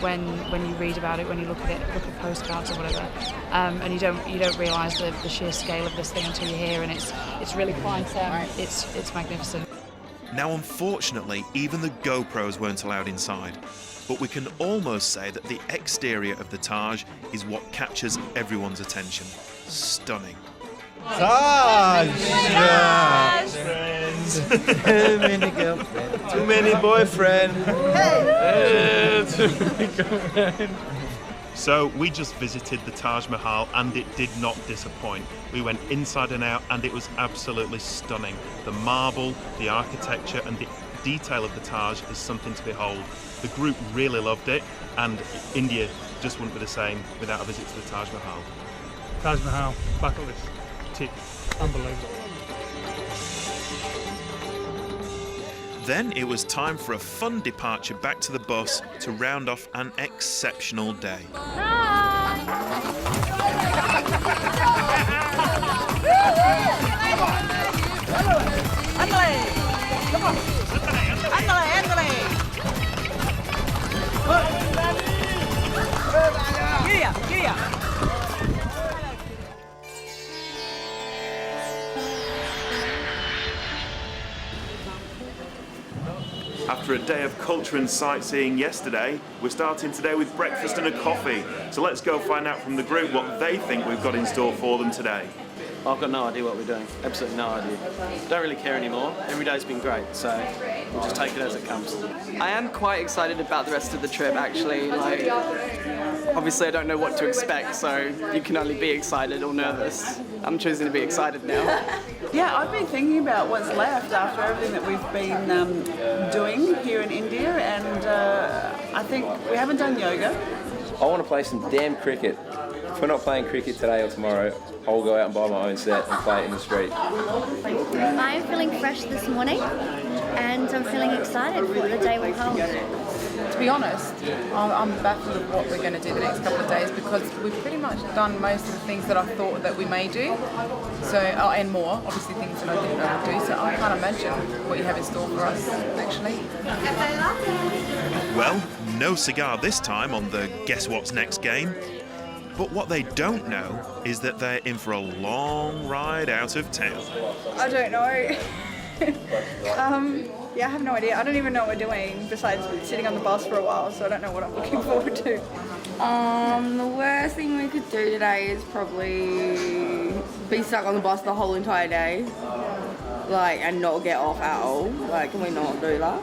when you read about it, when you look at postcards or whatever, and you don't realise the sheer scale of this thing until you're here, and it's really quite it's magnificent. Now, unfortunately, even the GoPros weren't allowed inside, but we can almost say that the exterior of the Taj is what captures everyone's attention. Stunning. Taj! Friends. Too many girlfriends. Too many boyfriends. Too many girlfriends. So we just visited the Taj Mahal and it did not disappoint. We went inside and out and it was absolutely stunning. The marble, the architecture and the detail of the Taj is something to behold. The group really loved it, and India just wouldn't be the same without a visit to the Taj Mahal. Taj Mahal, bucket list. Tick. Unbelievable. Then it was time for a fun departure back to the bus to round off an exceptional day. After a day of culture and sightseeing yesterday, we're starting today with breakfast and a coffee. So let's go find out from the group what they think we've got in store for them today. I've got no idea what we're doing. Absolutely no idea. Don't really care anymore. Every day's been great, so we'll just take it as it comes. I am quite excited about the rest of the trip, actually. Like, obviously I don't know what to expect, so you can only be excited or nervous. I'm choosing to be excited now. Yeah, I've been thinking about what's left after everything that we've been doing here in India, and I think we haven't done yoga. I want to play some damn cricket. If we're not playing cricket today or tomorrow, I'll go out and buy my own set and play it in the street. I'm feeling fresh this morning and I'm feeling excited for what the day will hold. To be honest, I'm baffled of what we're going to do the next couple of days because we've pretty much done most of the things that I thought that we may do. So, and more, obviously things that I didn't know we'd do. So I can't imagine what you have in store for us, actually. Well, no cigar this time on the Guess What's Next game. But what they don't know is that they're in for a long ride out of town. I don't know. Yeah, I have no idea. I don't even know what we're doing besides sitting on the bus for a while, so I don't know what I'm looking forward to. The worst thing we could do today is probably be stuck on the bus the whole entire day, and not get off at all. Can we not do that?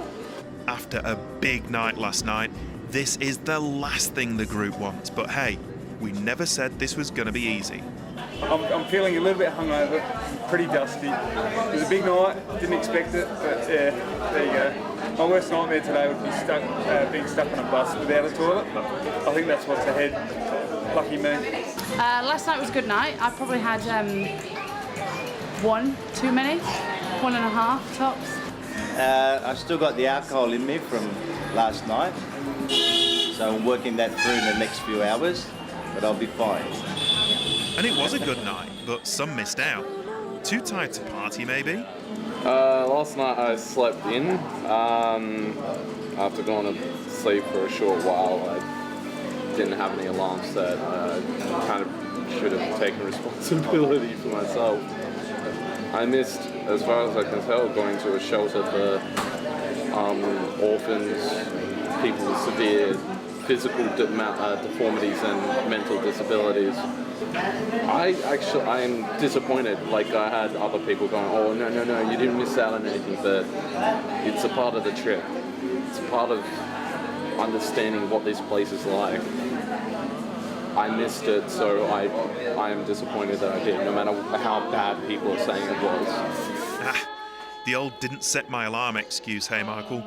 After a big night last night, this is the last thing the group wants. But hey, we never said this was going to be easy. I'm feeling a little bit hungover, pretty dusty. It was a big night, didn't expect it, but yeah, there you go. My worst nightmare today would be being stuck on a bus without a toilet. I think that's what's ahead. Lucky me. Last night was a good night. I probably had one too many, 1.5 tops. I still got the alcohol in me from last night, so I'm working that through in the next few hours, but I'll be fine. And it was a good night, but some missed out. Too tired to party, maybe? Last night I slept in. After going to sleep for a short while, I didn't have any alarm set. I kind of should have taken responsibility for myself. I missed, as far as I can tell, going to a shelter for orphans, people with severe physical deformities and mental disabilities. I am disappointed. I had other people going, oh, no, you didn't miss out on anything, but it's a part of the trip. It's part of understanding what this place is like. I missed it, so I am disappointed that I did, no matter how bad people are saying it was. The old didn't set my alarm excuse, hey Michael.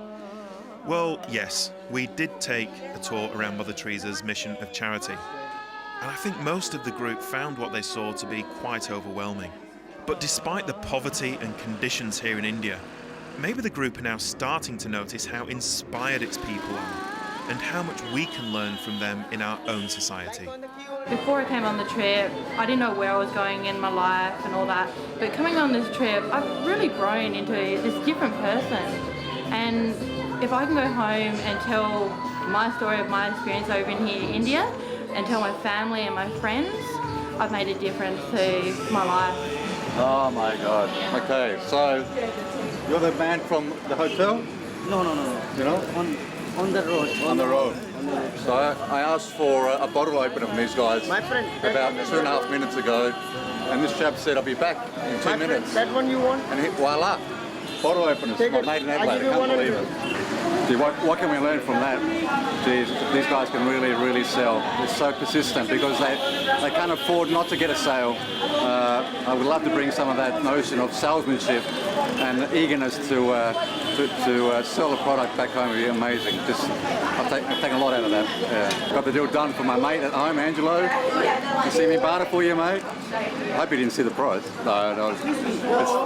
Well, yes, we did take a tour around Mother Teresa's mission of charity. And I think most of the group found what they saw to be quite overwhelming. But despite the poverty and conditions here in India, maybe the group are now starting to notice how inspired its people are and how much we can learn from them in our own society. Before I came on the trip, I didn't know where I was going in my life and all that. But coming on this trip, I've really grown into this different person. And if I can go home and tell my story of my experience over in here in India and tell my family and my friends, I've made a difference to my life. Oh my God. Okay, so you're the man from the hotel? No. You know? On the road. On the road. So I asked for a bottle opener from these guys My friend, about 2.5 minutes ago, and this chap said I'll be back in 2 minutes. That one you want? And voila, bottle openers. Take I it. made an I Adelaide, give you can't believe 100. it. Gee, what can we learn from that? Geez, these guys can really sell. They're so persistent because they can't afford not to get a sale. I would love to bring some of that notion of salesmanship and eagerness to sell a product back home would be amazing. I've taken a lot out of that. Yeah. Got the deal done for my mate at home, Angelo. You see me barter for you, mate? I hope you didn't see the price. No.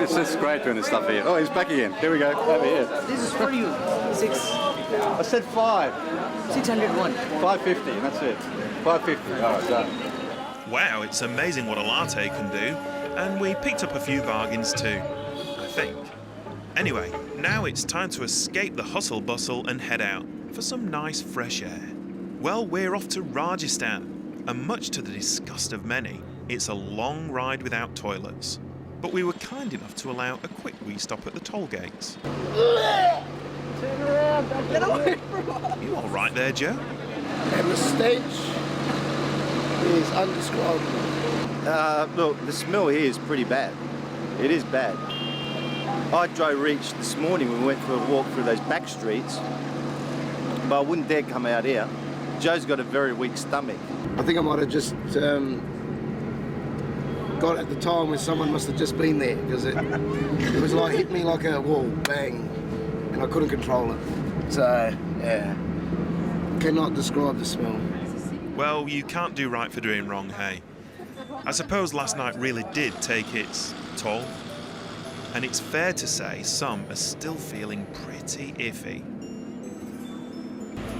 It's just great doing this stuff here. Oh, he's back again. Here we go. Over here. This is for you. 6. I said 5. 601. 550, and that's it. 550. All right, done. Wow, it's amazing what a latte can do. And we picked up a few bargains too, I think. Anyway, now it's time to escape the hustle bustle and head out for some nice fresh air. Well, we're off to Rajasthan, and much to the disgust of many, it's a long ride without toilets. But we were kind enough to allow a quick wee stop at the toll gates. Turn around, don't get away from us. You all right there, Joe? And the stench is undescribable. Look, the smell here is pretty bad. It is bad. Hydro Reach this morning. We went for a walk through those back streets, but I wouldn't dare come out here. Joe's got a very weak stomach. I think I might have just got at the time when someone must have just been there, because it was like hit me like a wall, bang, and I couldn't control it. So yeah, cannot describe the smell. Well, you can't do right for doing wrong, hey? I suppose last night really did take its toll. And it's fair to say some are still feeling pretty iffy.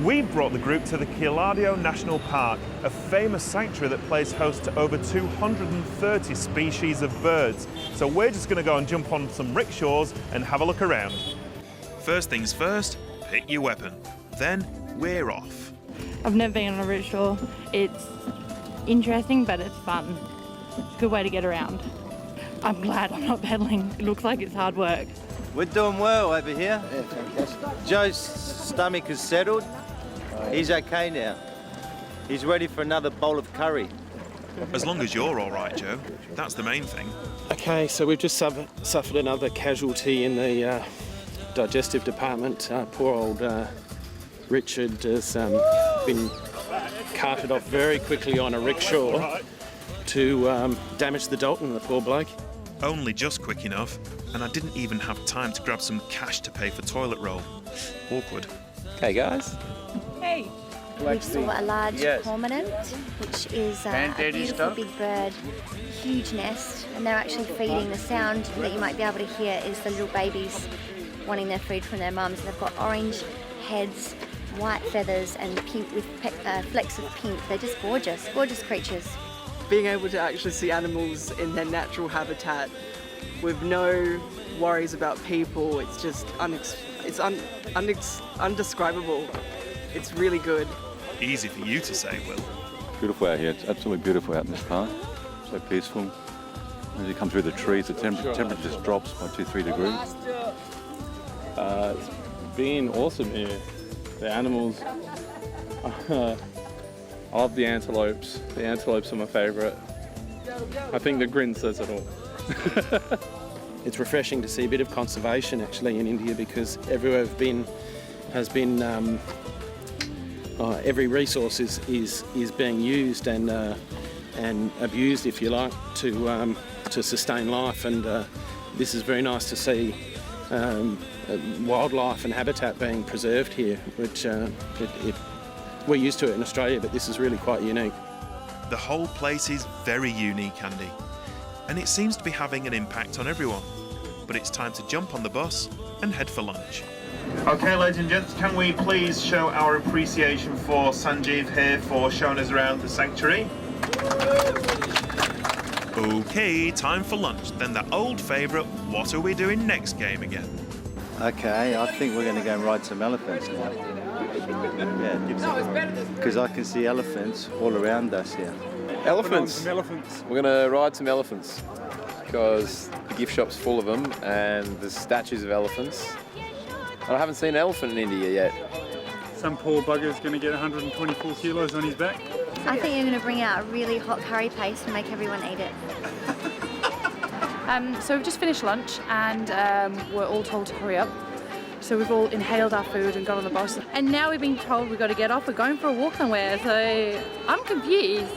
We've brought the group to the Quiladio National Park, a famous sanctuary that plays host to over 230 species of birds. So we're just going to go and jump on some rickshaws and have a look around. First things first, pick your weapon. Then we're off. I've never been on a rickshaw. It's interesting, but it's fun. It's a good way to get around. I'm glad I'm not pedaling. It looks like it's hard work. We're doing well over here. Yeah, fantastic. Joe's stomach is settled. He's okay now. He's ready for another bowl of curry. As long as you're all right, Joe, that's the main thing. Okay, so we've just suffered another casualty in the digestive department. Poor old Richard has been carted off very quickly on a rickshaw to damage the Dalton, the poor bloke. Only just quick enough, and I didn't even have time to grab some cash to pay for toilet roll. Awkward. Okay, guys. Hey. We saw a large cormorant, which is a beautiful big bird, huge nest, and they're actually feeding. The sound that you might be able to hear is the little babies wanting their food from their mums. They've got orange heads, white feathers, and pink with flecks of pink. They're just gorgeous, gorgeous creatures. Being able to actually see animals in their natural habitat with no worries about people, it's just undescribable. It's really good. Easy for you to say, Will. Beautiful out here. It's absolutely beautiful out in this park. So peaceful. As you come through the trees, the temperature just drops by 2-3 degrees. It's been awesome here. The animals. I love the antelopes. The antelopes are my favourite. I think the grin says it all. It's refreshing to see a bit of conservation actually in India, because everywhere I've been has been every resource is being used and abused, if you like, to sustain life, and this is very nice to see wildlife and habitat being preserved here, which we're used to it in Australia, but this is really quite unique. The whole place is very unique, Andy, and it seems to be having an impact on everyone. But it's time to jump on the bus and head for lunch. Okay, ladies and gents, can we please show our appreciation for Sanjeev here for showing us around the sanctuary? Okay, time for lunch. Then the old favourite, what are we doing next game again? Okay, I think we're going to go and ride some elephants now. Yeah, because I can see elephants all around us here. Elephants. We're going to ride some elephants because the gift shop's full of them and there's statues of elephants. And I haven't seen an elephant in India yet. Some poor bugger's going to get 124 kilos on his back. I think you're going to bring out a really hot curry paste and make everyone eat it. So we've just finished lunch and we're all told to hurry up. So we've all inhaled our food and got on the bus. And now we've been told we've got to get off. We're going for a walk somewhere. So I'm confused,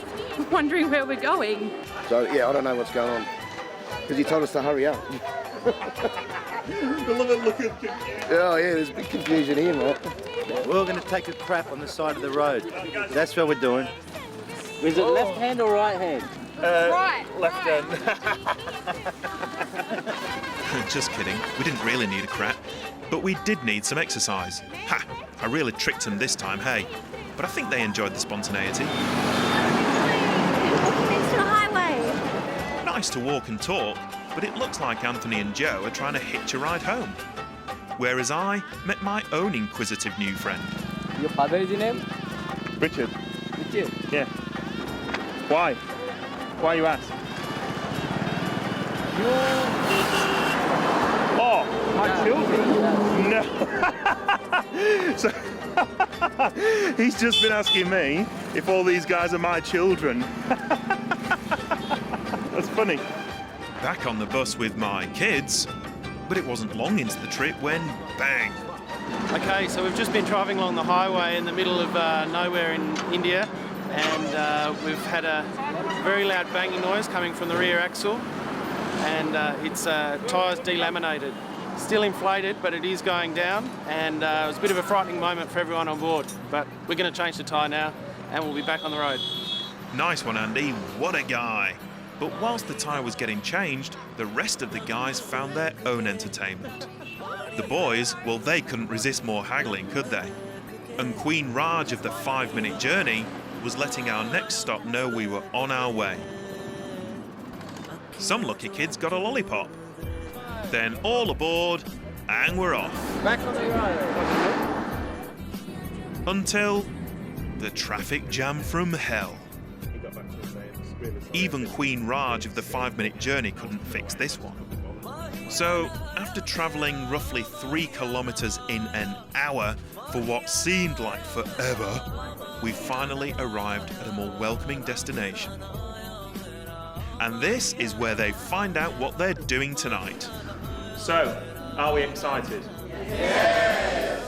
wondering where we're going. So yeah, I don't know what's going on. Because he told us to hurry up. Oh yeah, there's a big confusion here, mate. We're going to take a crap on the side of the road. That's what we're doing. Is it left hand or right hand? Left hand. Just kidding, we didn't really need a crap, but we did need some exercise. Ha! I really tricked them this time, hey? But I think they enjoyed the spontaneity. Next to a highway. Nice to walk and talk, but it looks like Anthony and Joe are trying to hitch a ride home. Whereas I met my own inquisitive new friend. Your father is your name? Richard. Richard? Yeah. Why? Why you ask? Oh, my children? No. So he's just been asking me if all these guys are my children. That's funny. Back on the bus with my kids. But it wasn't long into the trip when, bang! Okay, so we've just been driving along the highway in the middle of nowhere in India, and we've had a very loud banging noise coming from the rear axle, and its tyres delaminated. Still inflated, but it is going down, and it was a bit of a frightening moment for everyone on board. But we're going to change the tyre now, and we'll be back on the road. Nice one, Andy. What a guy. But whilst the tyre was getting changed, the rest of the guys found their own entertainment. The boys, well, they couldn't resist more haggling, could they? And Queen Raj of the 5-minute journey was letting our next stop know we were on our way. Some lucky kids got a lollipop. Then all aboard, and we're off. Back on the road. Until the traffic jam from hell. Even Queen Raj of the 5-minute journey couldn't fix this one. So, after travelling roughly 3 kilometres in an hour for what seemed like forever, we finally arrived at a more welcoming destination. And this is where they find out what they're doing tonight. So, are we excited? Yes!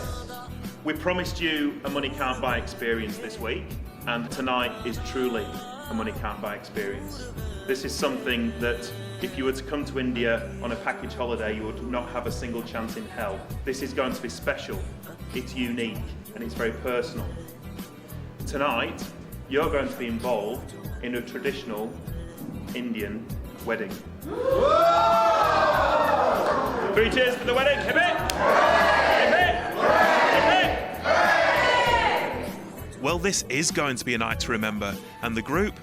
We promised you a money can't buy experience this week, and tonight is truly a money can't buy experience. This is something that if you were to come to India on a package holiday, you would not have a single chance in hell. This is going to be special, it's unique, and it's very personal. Tonight, you're going to be involved in a traditional Indian wedding. 3 cheers for the wedding, hip it! Hip it! Hip it! Well, this is going to be a night to remember, and the group,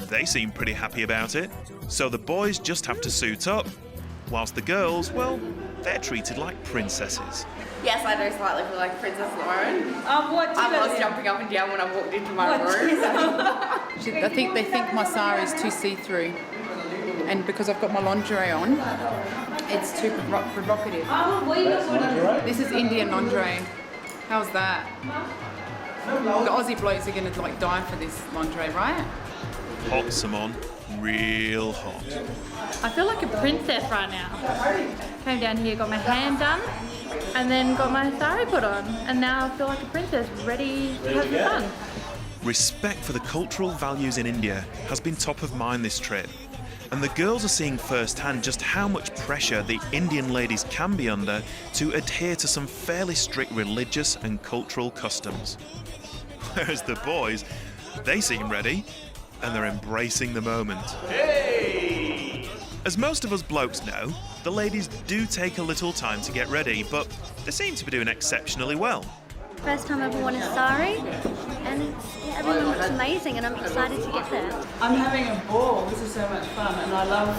they seem pretty happy about it. So the boys just have to suit up, whilst the girls, well, they're treated like princesses. Yes, I do slightly feel like Princess Lauren. What I was jumping up and down when I walked into my room. I think they think my sari is too see-through, and because I've got my lingerie on, it's too provocative. This is Indian lingerie. How's that? The Aussie blokes are going to like die for this lingerie, right? Hot, Simon. Real hot. I feel like a princess right now. Came down here, got my hand done, and then got my sari put on, and now I feel like a princess, ready to have some fun. Respect for the cultural values in India has been top of mind this trip, and the girls are seeing firsthand just how much pressure the Indian ladies can be under to adhere to some fairly strict religious and cultural customs. Whereas the boys, they seem ready, and they're embracing the moment. Hey! As most of us blokes know, the ladies do take a little time to get ready, but they seem to be doing exceptionally well. First time I've ever worn a sari, and everyone looks amazing, and I'm excited to get there. I'm having a ball. This is so much fun, and I love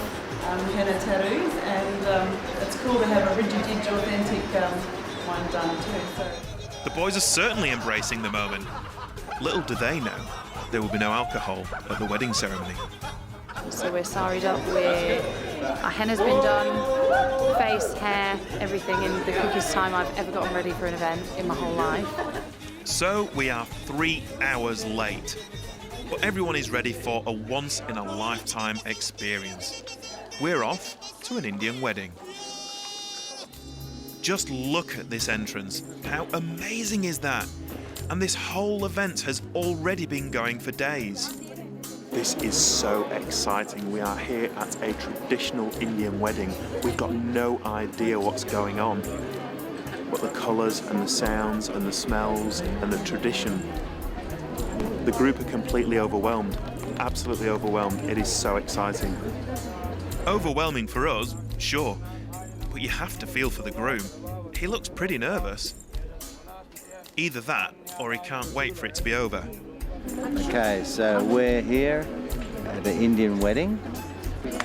henna tattoos, and it's cool to have a rigid authentic one done too. So. The boys are certainly embracing the moment. Little do they know, there will be no alcohol at the wedding ceremony. So we're saried up, our henna's been done, face, hair, everything in the quickest time I've ever gotten ready for an event in my whole life. So we are 3 hours late, but everyone is ready for a once-in-a-lifetime experience. We're off to an Indian wedding. Just look at this entrance. How amazing is that? And this whole event has already been going for days. This is so exciting. We are here at a traditional Indian wedding. We've got no idea what's going on. But the colours and the sounds and the smells and the tradition. The group are completely overwhelmed. Absolutely overwhelmed. It is so exciting. Overwhelming for us, sure. But you have to feel for the groom. He looks pretty nervous. Either that, or he can't wait for it to be over. Okay, so we're here at the Indian wedding.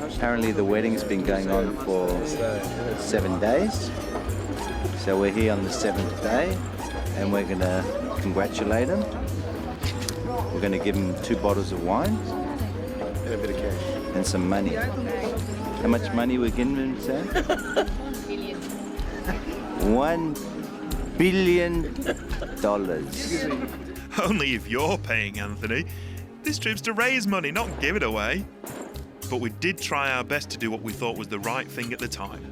Apparently the wedding's been going on for 7 days. So we're here on the 7th day, and we're going to congratulate him. We're going to give him 2 bottles of wine. And a bit of cash. And some money. How much money we're giving him, Sam? $1 billion. Only if you're paying, Anthony. This trip's to raise money, not give it away. But we did try our best to do what we thought was the right thing at the time.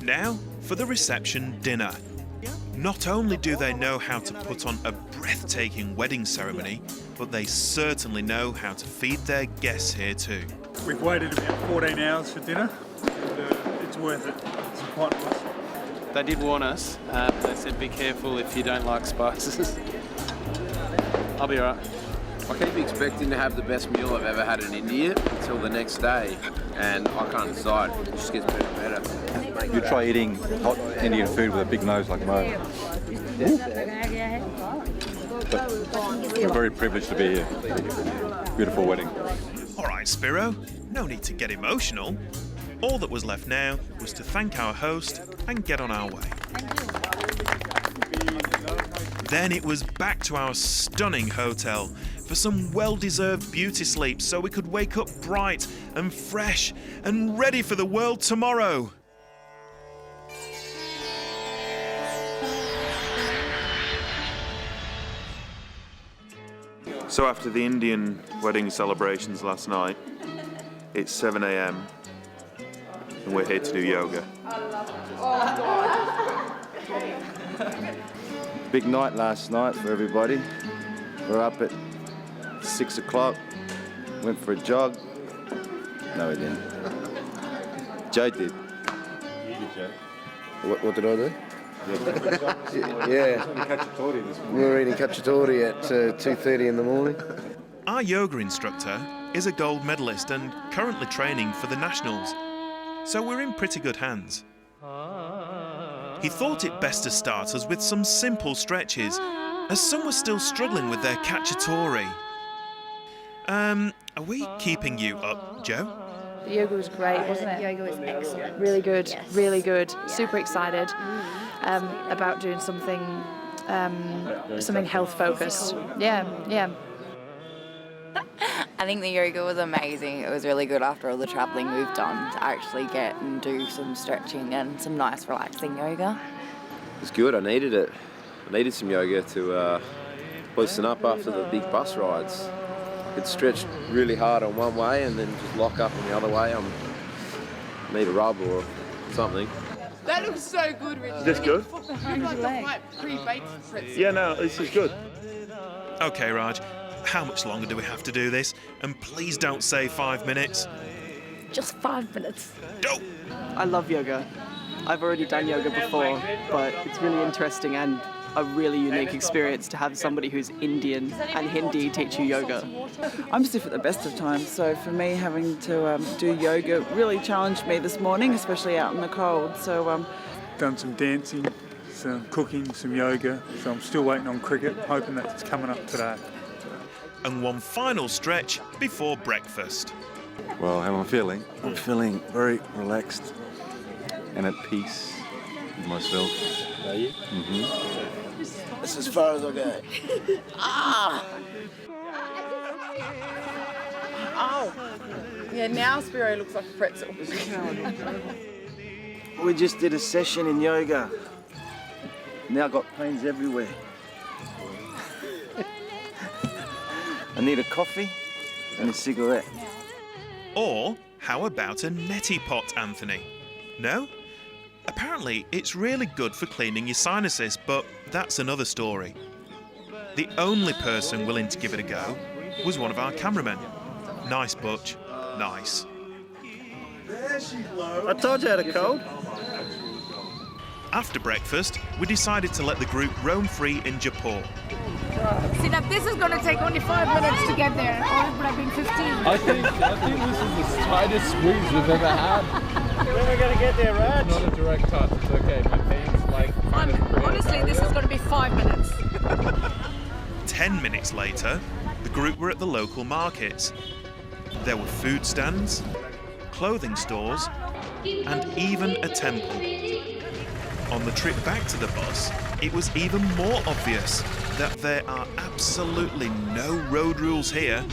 Now for the reception dinner. Not only do they know how to put on a breathtaking wedding ceremony, but they certainly know how to feed their guests here too. We've waited about 14 hours for dinner, and it's worth it. It's quite nice. They did warn us. They said be careful if you don't like spices. I'll be alright. I keep expecting to have the best meal I've ever had in India until the next day, and I can't decide. It just gets better and better. You try eating hot Indian food with a big nose like mine. But we're very privileged to be here. Beautiful wedding. All right, Spiro, no need to get emotional. All that was left now was to thank our host and get on our way. Then it was back to our stunning hotel for some well-deserved beauty sleep so we could wake up bright and fresh and ready for the world tomorrow. So after the Indian wedding celebrations last night, it's 7 a.m. and we're here to do yoga. Big night last night for everybody. We're up at 6 o'clock, went for a jog. No, we didn't. Joe did. You did, Joe. What did I do? Yeah. We were eating cacciatore at 2:30 in the morning. Our yoga instructor is a gold medalist and currently training for the Nationals, so we're in pretty good hands. He thought it best to start us with some simple stretches, as some were still struggling with their cacciatore. Are we keeping you up, Joe? The yoga was great, wasn't it? Yoga was excellent. Really good, Yes. really good. Yeah. Super excited about doing something health focused. Yeah. I think the yoga was amazing. It was really good after all the travelling we've done to actually get and do some stretching and some nice relaxing yoga. It's good, I needed it. I needed some yoga to loosen up after the big bus rides. I could stretch really hard on one way and then just lock up on the other way. I need a rub or something. That looks so good, Richard. Is this good? Like pre-baked pretzels. Yeah, no, this is good. Okay, Raj, how much longer do we have to do this? And please don't say 5 minutes. Just 5 minutes. I love yoga. I've already done yoga before, but it's really interesting and a really unique experience to have somebody who's Indian and Hindi teach you yoga. I'm stiff at the best of times, so for me having to do yoga really challenged me this morning, especially out in the cold. So Done some dancing, some cooking, some yoga, so I'm still waiting on cricket, hoping that's coming up today. And one final stretch before breakfast. Well, how am I feeling? I'm feeling very relaxed and at peace with myself. Are you? Mm-hmm. That's as far as I go. Oh. Yeah, now Spiro looks like a pretzel. We just did a session in yoga. Now I've got pains everywhere. I need a coffee and a cigarette. Or how about a neti pot, Anthony? No? Apparently, it's really good for cleaning your sinuses, but that's another story. The only person willing to give it a go was one of our cameramen. Nice, Butch. Nice. I told you I had a cold. After breakfast, we decided to let the group roam free in Jaipur. See, now this is going to take only 5 minutes to get there, or it would have been 15. I think this is the tightest squeeze we've ever had. When are we going to get there, Raj? Not a direct touch, it's okay. My pain's like kind of pretty. Honestly, this is going to be 5 minutes. 10 minutes later, the group were at the local markets. There were food stands, clothing stores, and even a temple. On the trip back to the bus, it was even more obvious that there are absolutely no road rules here.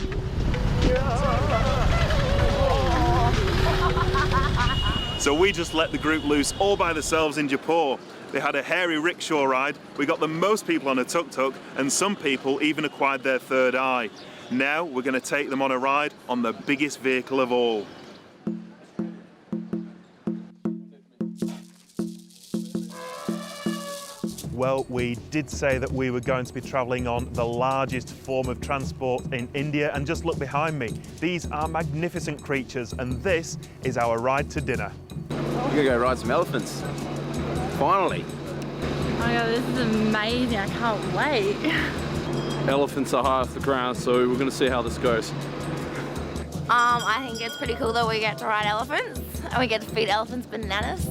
So we just let the group loose all by themselves in Jaipur. They had a hairy rickshaw ride, we got the most people on a tuk-tuk, and some people even acquired their third eye. Now we're going to take them on a ride on the biggest vehicle of all. Well, we did say that we were going to be travelling on the largest form of transport in India, and just look behind me. These are magnificent creatures, and this is our ride to dinner. We're gonna go ride some elephants. Finally. Oh my god, this is amazing. I can't wait. Elephants are high off the ground, so we're going to see how this goes. I think it's pretty cool that we get to ride elephants and we get to feed elephants bananas.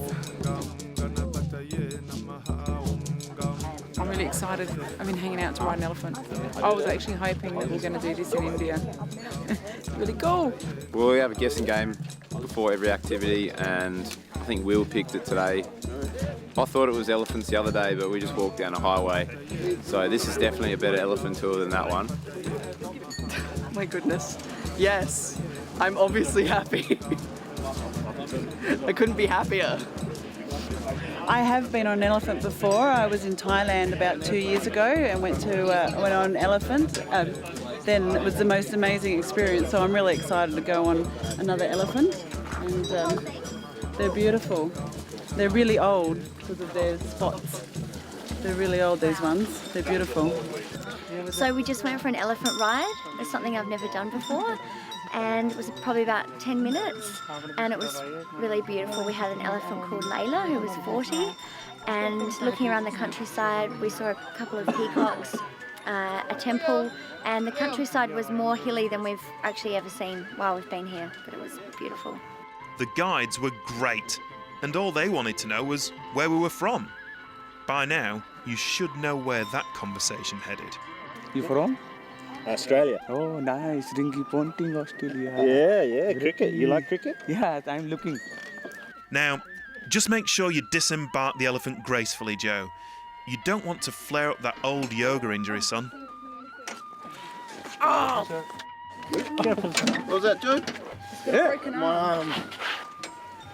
I'm really excited. I've been hanging out to ride an elephant. I was actually hoping that we were going to do this in India. It's really cool. Well, we have a guessing game before every activity, and I think Will picked it today. I thought it was elephants the other day, but we just walked down a highway. So this is definitely a better elephant tour than that one. My goodness. Yes, I'm obviously happy. I couldn't be happier. I have been on an elephant before. I was in Thailand about 2 years ago and went on an elephant. Then it was the most amazing experience, so I'm really excited to go on another elephant. And they're beautiful. They're really old because of their spots. They're really old, these ones. They're beautiful. So we just went for an elephant ride. It's something I've never done before. And it was probably about 10 minutes. And it was really beautiful. We had an elephant called Layla who was 40. And looking around the countryside, we saw a couple of peacocks, a temple. And the countryside was more hilly than we've actually ever seen while we've been here. But it was beautiful. The guides were great, and all they wanted to know was where we were from. By now, you should know where that conversation headed. You from? Australia. Oh, nice. Ringy Ponting, Australia. Yeah, cricket. You like cricket? Yeah, I'm looking. Now, just make sure you disembark the elephant gracefully, Joe. You don't want to flare up that old yoga injury, son. Oh! What was that, Joe? Yeah. My arm.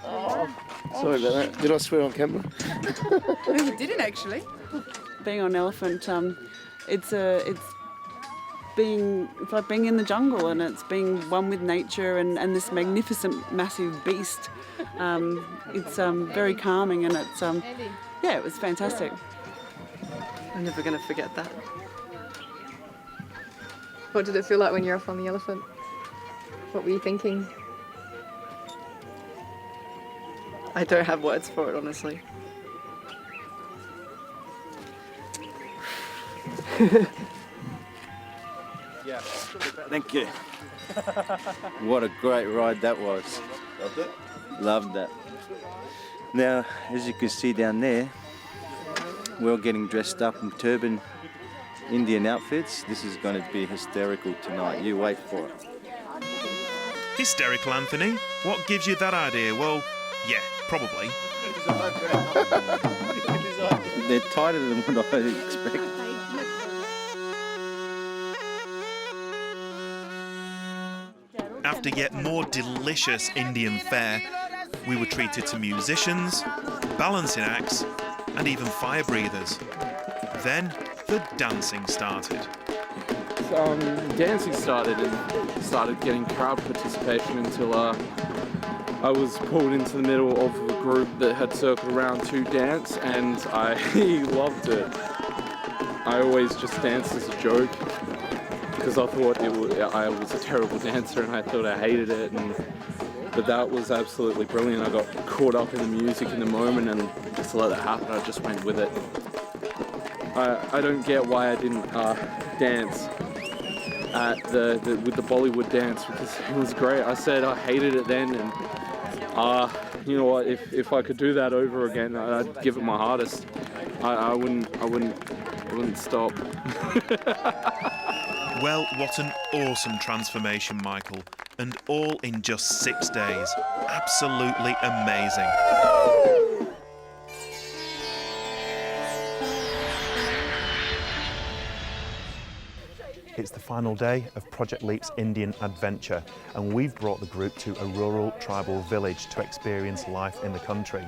Oh. Sorry about that. Did I swear on camera? No, you didn't actually. Being on an elephant, it's like being in the jungle, and it's being one with nature and this magnificent, massive beast. It's very calming, and it's yeah, it was fantastic. I'm never going to forget that. What did it feel like when you're off on the elephant? What were you thinking? I don't have words for it, honestly. Yeah. Thank you. What a great ride that was. Loved it? Loved that. Now, as you can see down there, we're all getting dressed up in turban Indian outfits. This is going to be hysterical tonight. You wait for it. Hysterical, Anthony? What gives you that idea? Well, yeah, probably. They're tighter than what I expect. After yet more delicious Indian fare, we were treated to musicians, balancing acts, and even fire breathers. Then the dancing started. Dancing started and started getting crowd participation until I was pulled into the middle of a group that had circled around to dance, and I loved it. I always just danced as a joke because I thought I was a terrible dancer and I thought I hated it, but that was absolutely brilliant. I got caught up in the music in the moment and just to let it happen, I just went with it. I don't get why I didn't dance at with the Bollywood dance, because it was great. I said I hated it then, and you know what? If I could do that over again, I'd give it my hardest. I wouldn't stop. Well, what an awesome transformation, Michael, and all in just 6 days. Absolutely amazing. It's the final day of Project Leap's Indian adventure, and we've brought the group to a rural tribal village to experience life in the country.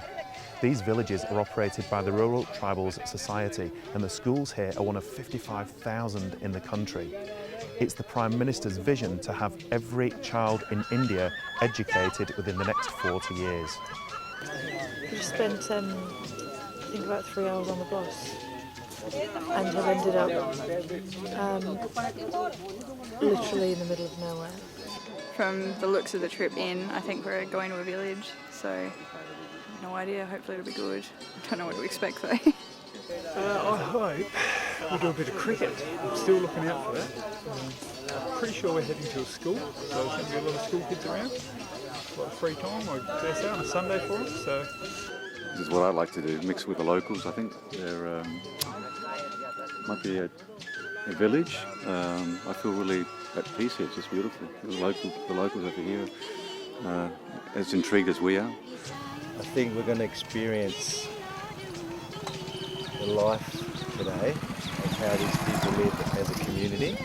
These villages are operated by the Rural Tribals Society, and the schools here are one of 55,000 in the country. It's the Prime Minister's vision to have every child in India educated within the next 40 years. We spent, I think, about 3 hours on the bus. and have ended up literally in the middle of nowhere. From the looks of the trip in, I think we're going to a village, so no idea, hopefully it'll be good. Don't know what to expect though. I hope we'll do a bit of cricket. I'm still looking out for that. I'm pretty sure we're heading to a school, so there's going to be a lot of school kids around. A lot of free time, I guess, out on a Sunday for us. So This is what I like to do, mix with the locals. I think there might be a village. I feel really at peace here. It's just beautiful. The locals over here, as intrigued as we are. I think we're going to experience the life today of how these people live as a community.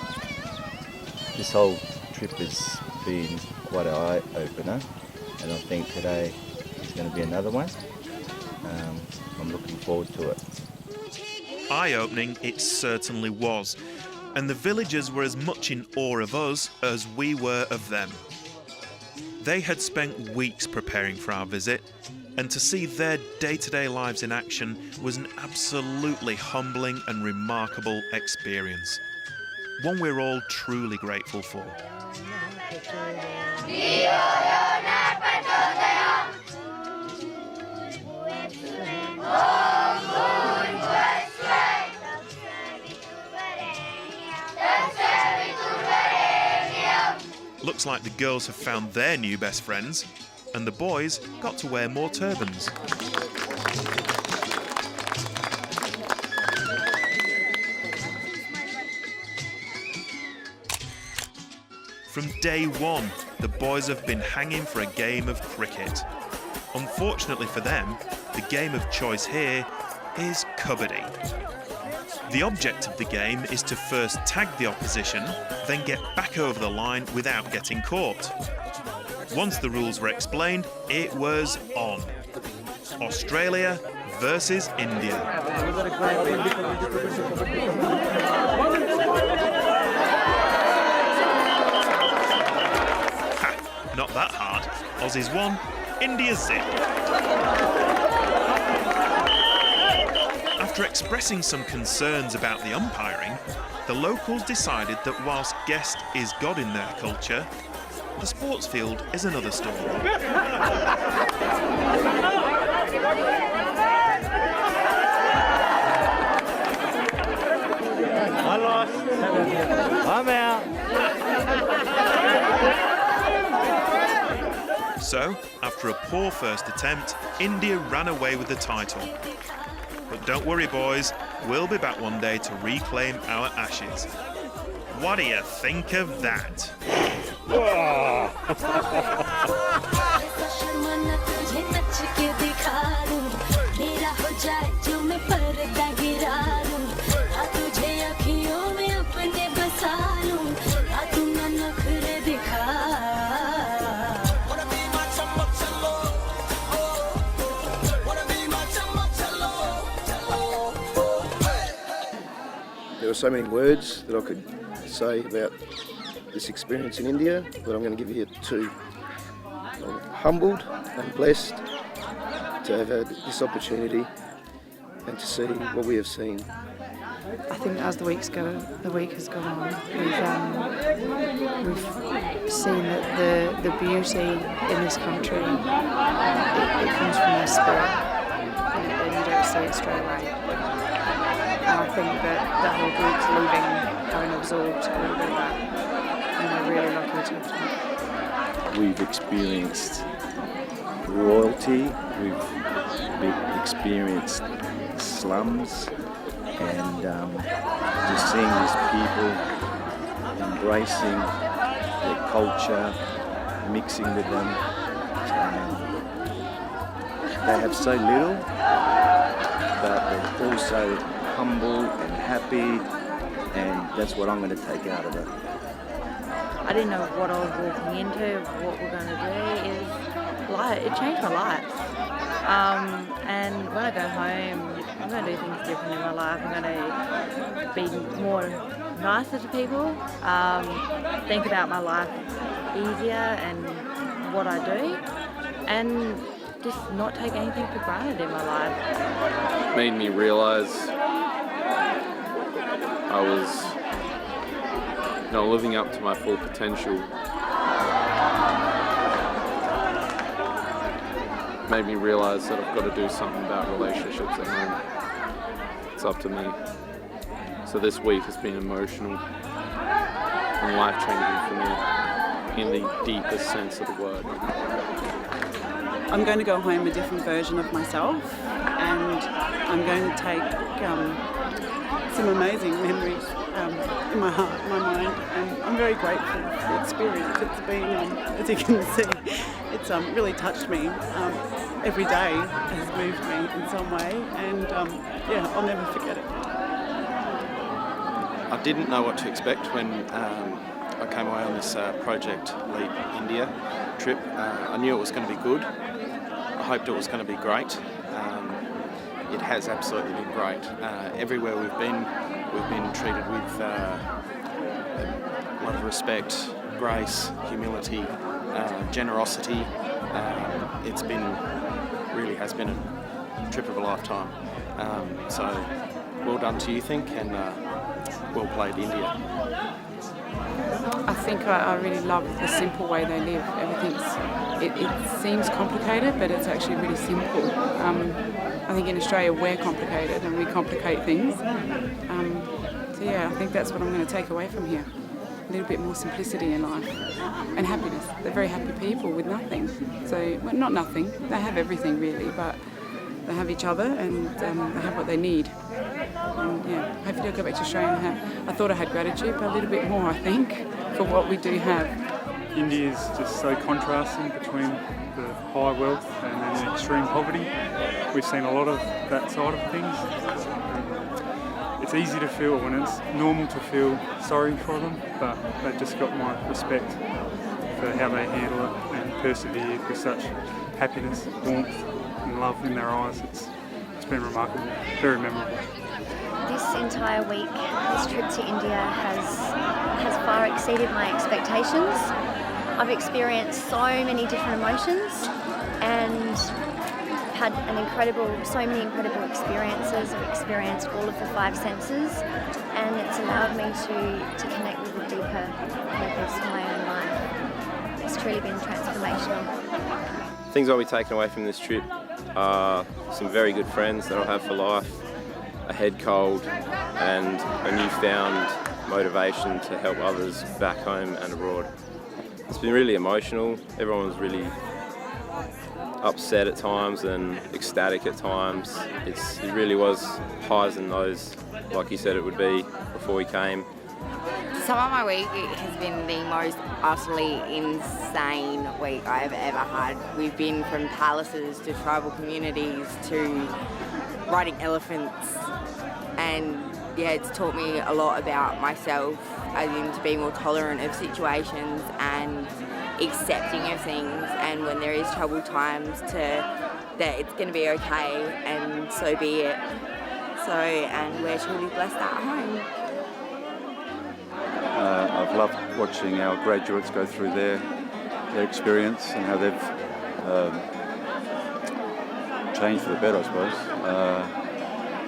This whole trip has been quite an eye-opener, and I think today is going to be another one. I'm looking forward to it. Eye-opening it certainly was, and the villagers were as much in awe of us as we were of them. They had spent weeks preparing for our visit, and to see their day-to-day lives in action was an absolutely humbling and remarkable experience. One we're all truly grateful for. Looks like the girls have found their new best friends, and the boys got to wear more turbans. From day one, the boys have been hanging for a game of cricket. Unfortunately for them, the game of choice here is kabaddi. The object of the game is to first tag the opposition, then get back over the line without getting caught. Once the rules were explained, it was on. Australia versus India. Ha, not that hard. Aussies won, India zip. After expressing some concerns about the umpiring, the locals decided that whilst guest is God in their culture, the sports field is another story. I lost. I'm out. So, after a poor first attempt, India ran away with the title. But don't worry, boys, we'll be back one day to reclaim our ashes. What do you think of that? There were so many words that I could say about this experience in India, but I'm going to give you two. I'm humbled and blessed to have had this opportunity and to see what we have seen. I think as the week has gone on, we've seen that the beauty in this country, it comes from their spirit, and you don't see it straight away. And I think that the whole group's leaving, having absorbed a little bit of that, and we're really lucky to have done it. We've experienced royalty, we've experienced slums, and just seeing these people embracing their culture, mixing with them. They have so little, but they're also humble and happy, and that's what I'm going to take out of it. I didn't know what I was walking into, what we're going to do. It changed my life. And when I go home, I'm going to do things different in my life. I'm going to be more nicer to people, think about my life easier and what I do, and just not take anything for granted in my life. Made me realise I was, living up to my full potential. Made me realise that I've got to do something about relationships at home. It's up to me. So this week has been emotional and life-changing for me in the deepest sense of the word. I'm going to go home a different version of myself, and I'm going to take some amazing memories in my heart, my mind, and I'm very grateful for the experience. It's been, as you can see, it's really touched me. Every day has moved me in some way, and yeah, I'll never forget it. I didn't know what to expect when I came away on this Project Leap India trip. I knew it was going to be good. I hoped it was going to be great. It has absolutely been great. Everywhere we've been treated with a lot of respect, grace, humility, generosity. It's been, really has been a trip of a lifetime. So well done to Youthinc, and well played, India. I think I really love the simple way they live. It seems complicated, but it's actually really simple. I think in Australia we're complicated and we complicate things. So yeah, I think that's what I'm going to take away from here. A little bit more simplicity in life and happiness. They're very happy people with nothing. So, well, not nothing, they have everything really, but they have each other and they have what they need. And yeah, hopefully I'll go back to Australia and I thought I had gratitude, but a little bit more, I think, for what we do have. India is just so contrasting between the high wealth and then the extreme poverty. We've seen a lot of that side of things. It's easy to feel, when it's normal to feel sorry for them, but they've just got my respect for how they handle it and persevered with such happiness, warmth and love in their eyes. It's been remarkable, very memorable. This entire week, this trip to India has far exceeded my expectations. I've experienced so many different emotions and had so many incredible experiences. I've experienced all of the 5 senses, and it's allowed me to connect with a deeper purpose for my own life. It's truly been transformational. Things I'll be taking away from this trip are some very good friends that I'll have for life, a head cold, and a newfound motivation to help others back home and abroad. It's been really emotional. Everyone was really upset at times and ecstatic at times. It really was highs and lows, like you said it would be before we came. Some of my week has been the most utterly insane week I have ever had. We've been from palaces to tribal communities to riding elephants, and yeah, it's taught me a lot about myself, as in to be more tolerant of situations and accepting of things, and when there is troubled times that it's going to be okay, and so be it. So, and we're truly blessed at home. I've loved watching our graduates go through their experience and how they've changed for the better, I suppose,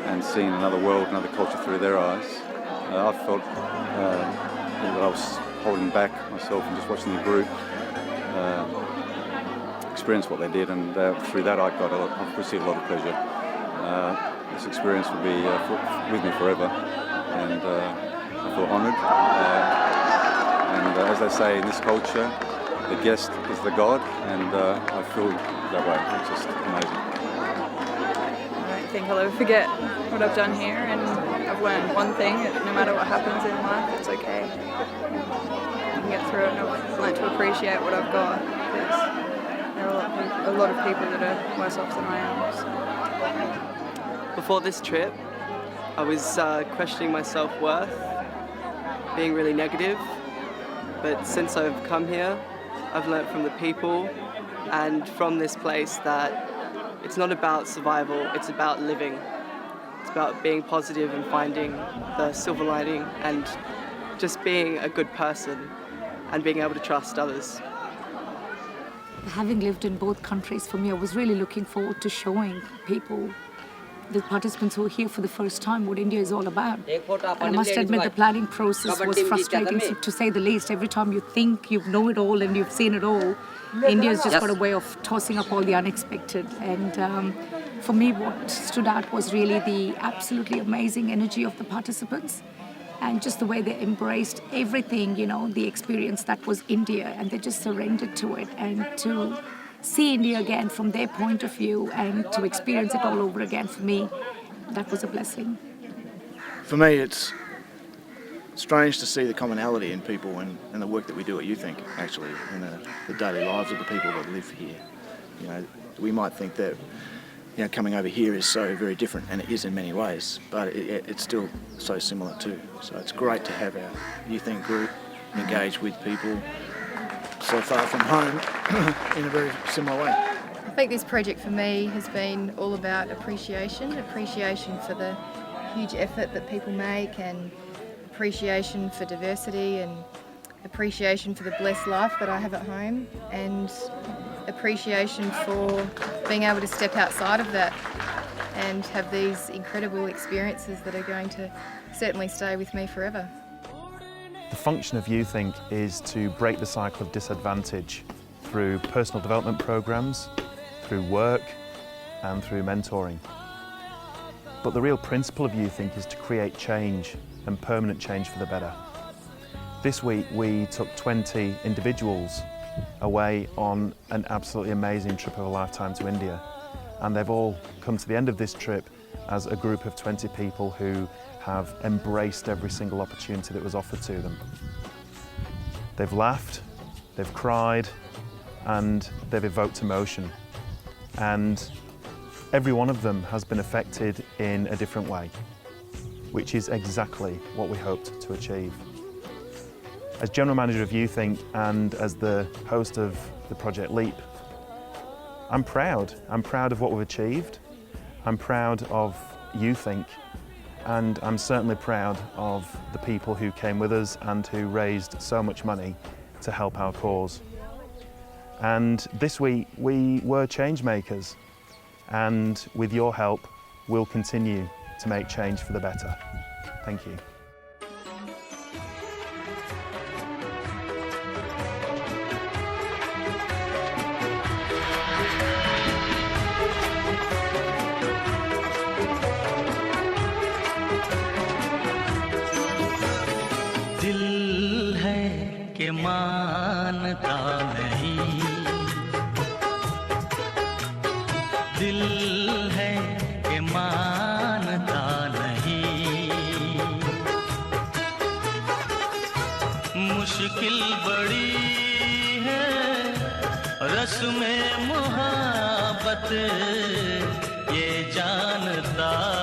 and seeing another world, another culture through their eyes. I felt that I was holding back myself and just watching the group experience what they did, and through that I've received a lot of pleasure. This experience will be with me forever, and I feel honoured. And as they say in this culture, the guest is the God, and I feel that way. It's just amazing. I don't think I'll ever forget what I've done here, and I've learned one thing, that no matter what happens in life, it's okay. I can get through it, and I've learned to appreciate what I've got, because there are a lot of people that are worse off than I am. So. Before this trip, I was questioning my self-worth, being really negative, but since I've come here, I've learnt from the people and from this place that it's not about survival, it's about living. It's about being positive and finding the silver lining and just being a good person and being able to trust others. Having lived in both countries, for me, I was really looking forward to showing people the participants who are here for the first time what India is all about. And I must admit the planning process was frustrating to say the least. Every time you think you know it all and you've seen it all, India's just got a way of tossing up all the unexpected. And for me, what stood out was really the absolutely amazing energy of the participants and just the way they embraced everything, you know, the experience that was India, and they just surrendered to it. And to see India again from their point of view and to experience it all over again, for me, that was a blessing. For me, it's strange to see the commonality in people and the work that we do at Youthinc, actually, in the daily lives of the people that live here. You know, we might think that, you know, coming over here is so very different, and it is in many ways, but it's still so similar too. So it's great to have our Youthinc group engage with people so far from home in a very similar way. I think this project for me has been all about appreciation for the huge effort that people make, and appreciation for diversity, and appreciation for the blessed life that I have at home, and appreciation for being able to step outside of that and have these incredible experiences that are going to certainly stay with me forever. The function of Youthinc is to break the cycle of disadvantage through personal development programs, through work and through mentoring. But the real principle of Youthinc is to create change, and permanent change for the better. This week we took 20 individuals away on an absolutely amazing trip of a lifetime to India, and they've all come to the end of this trip as a group of 20 people who have embraced every single opportunity that was offered to them. They've laughed, they've cried, and they've evoked emotion, and every one of them has been affected in a different way, which is exactly what we hoped to achieve. As General Manager of Youthinc and as the host of the Project Leap, I'm proud. I'm proud of what we've achieved. I'm proud of Youthinc, and I'm certainly proud of the people who came with us and who raised so much money to help our cause. And this week we were change makers, and with your help we'll continue to make change for the better. Thank you. दिल है कि मानता नहीं, दिल है कि मानता नहीं, मुश्किल बड़ी है रस्म मोहब्बत ये जानता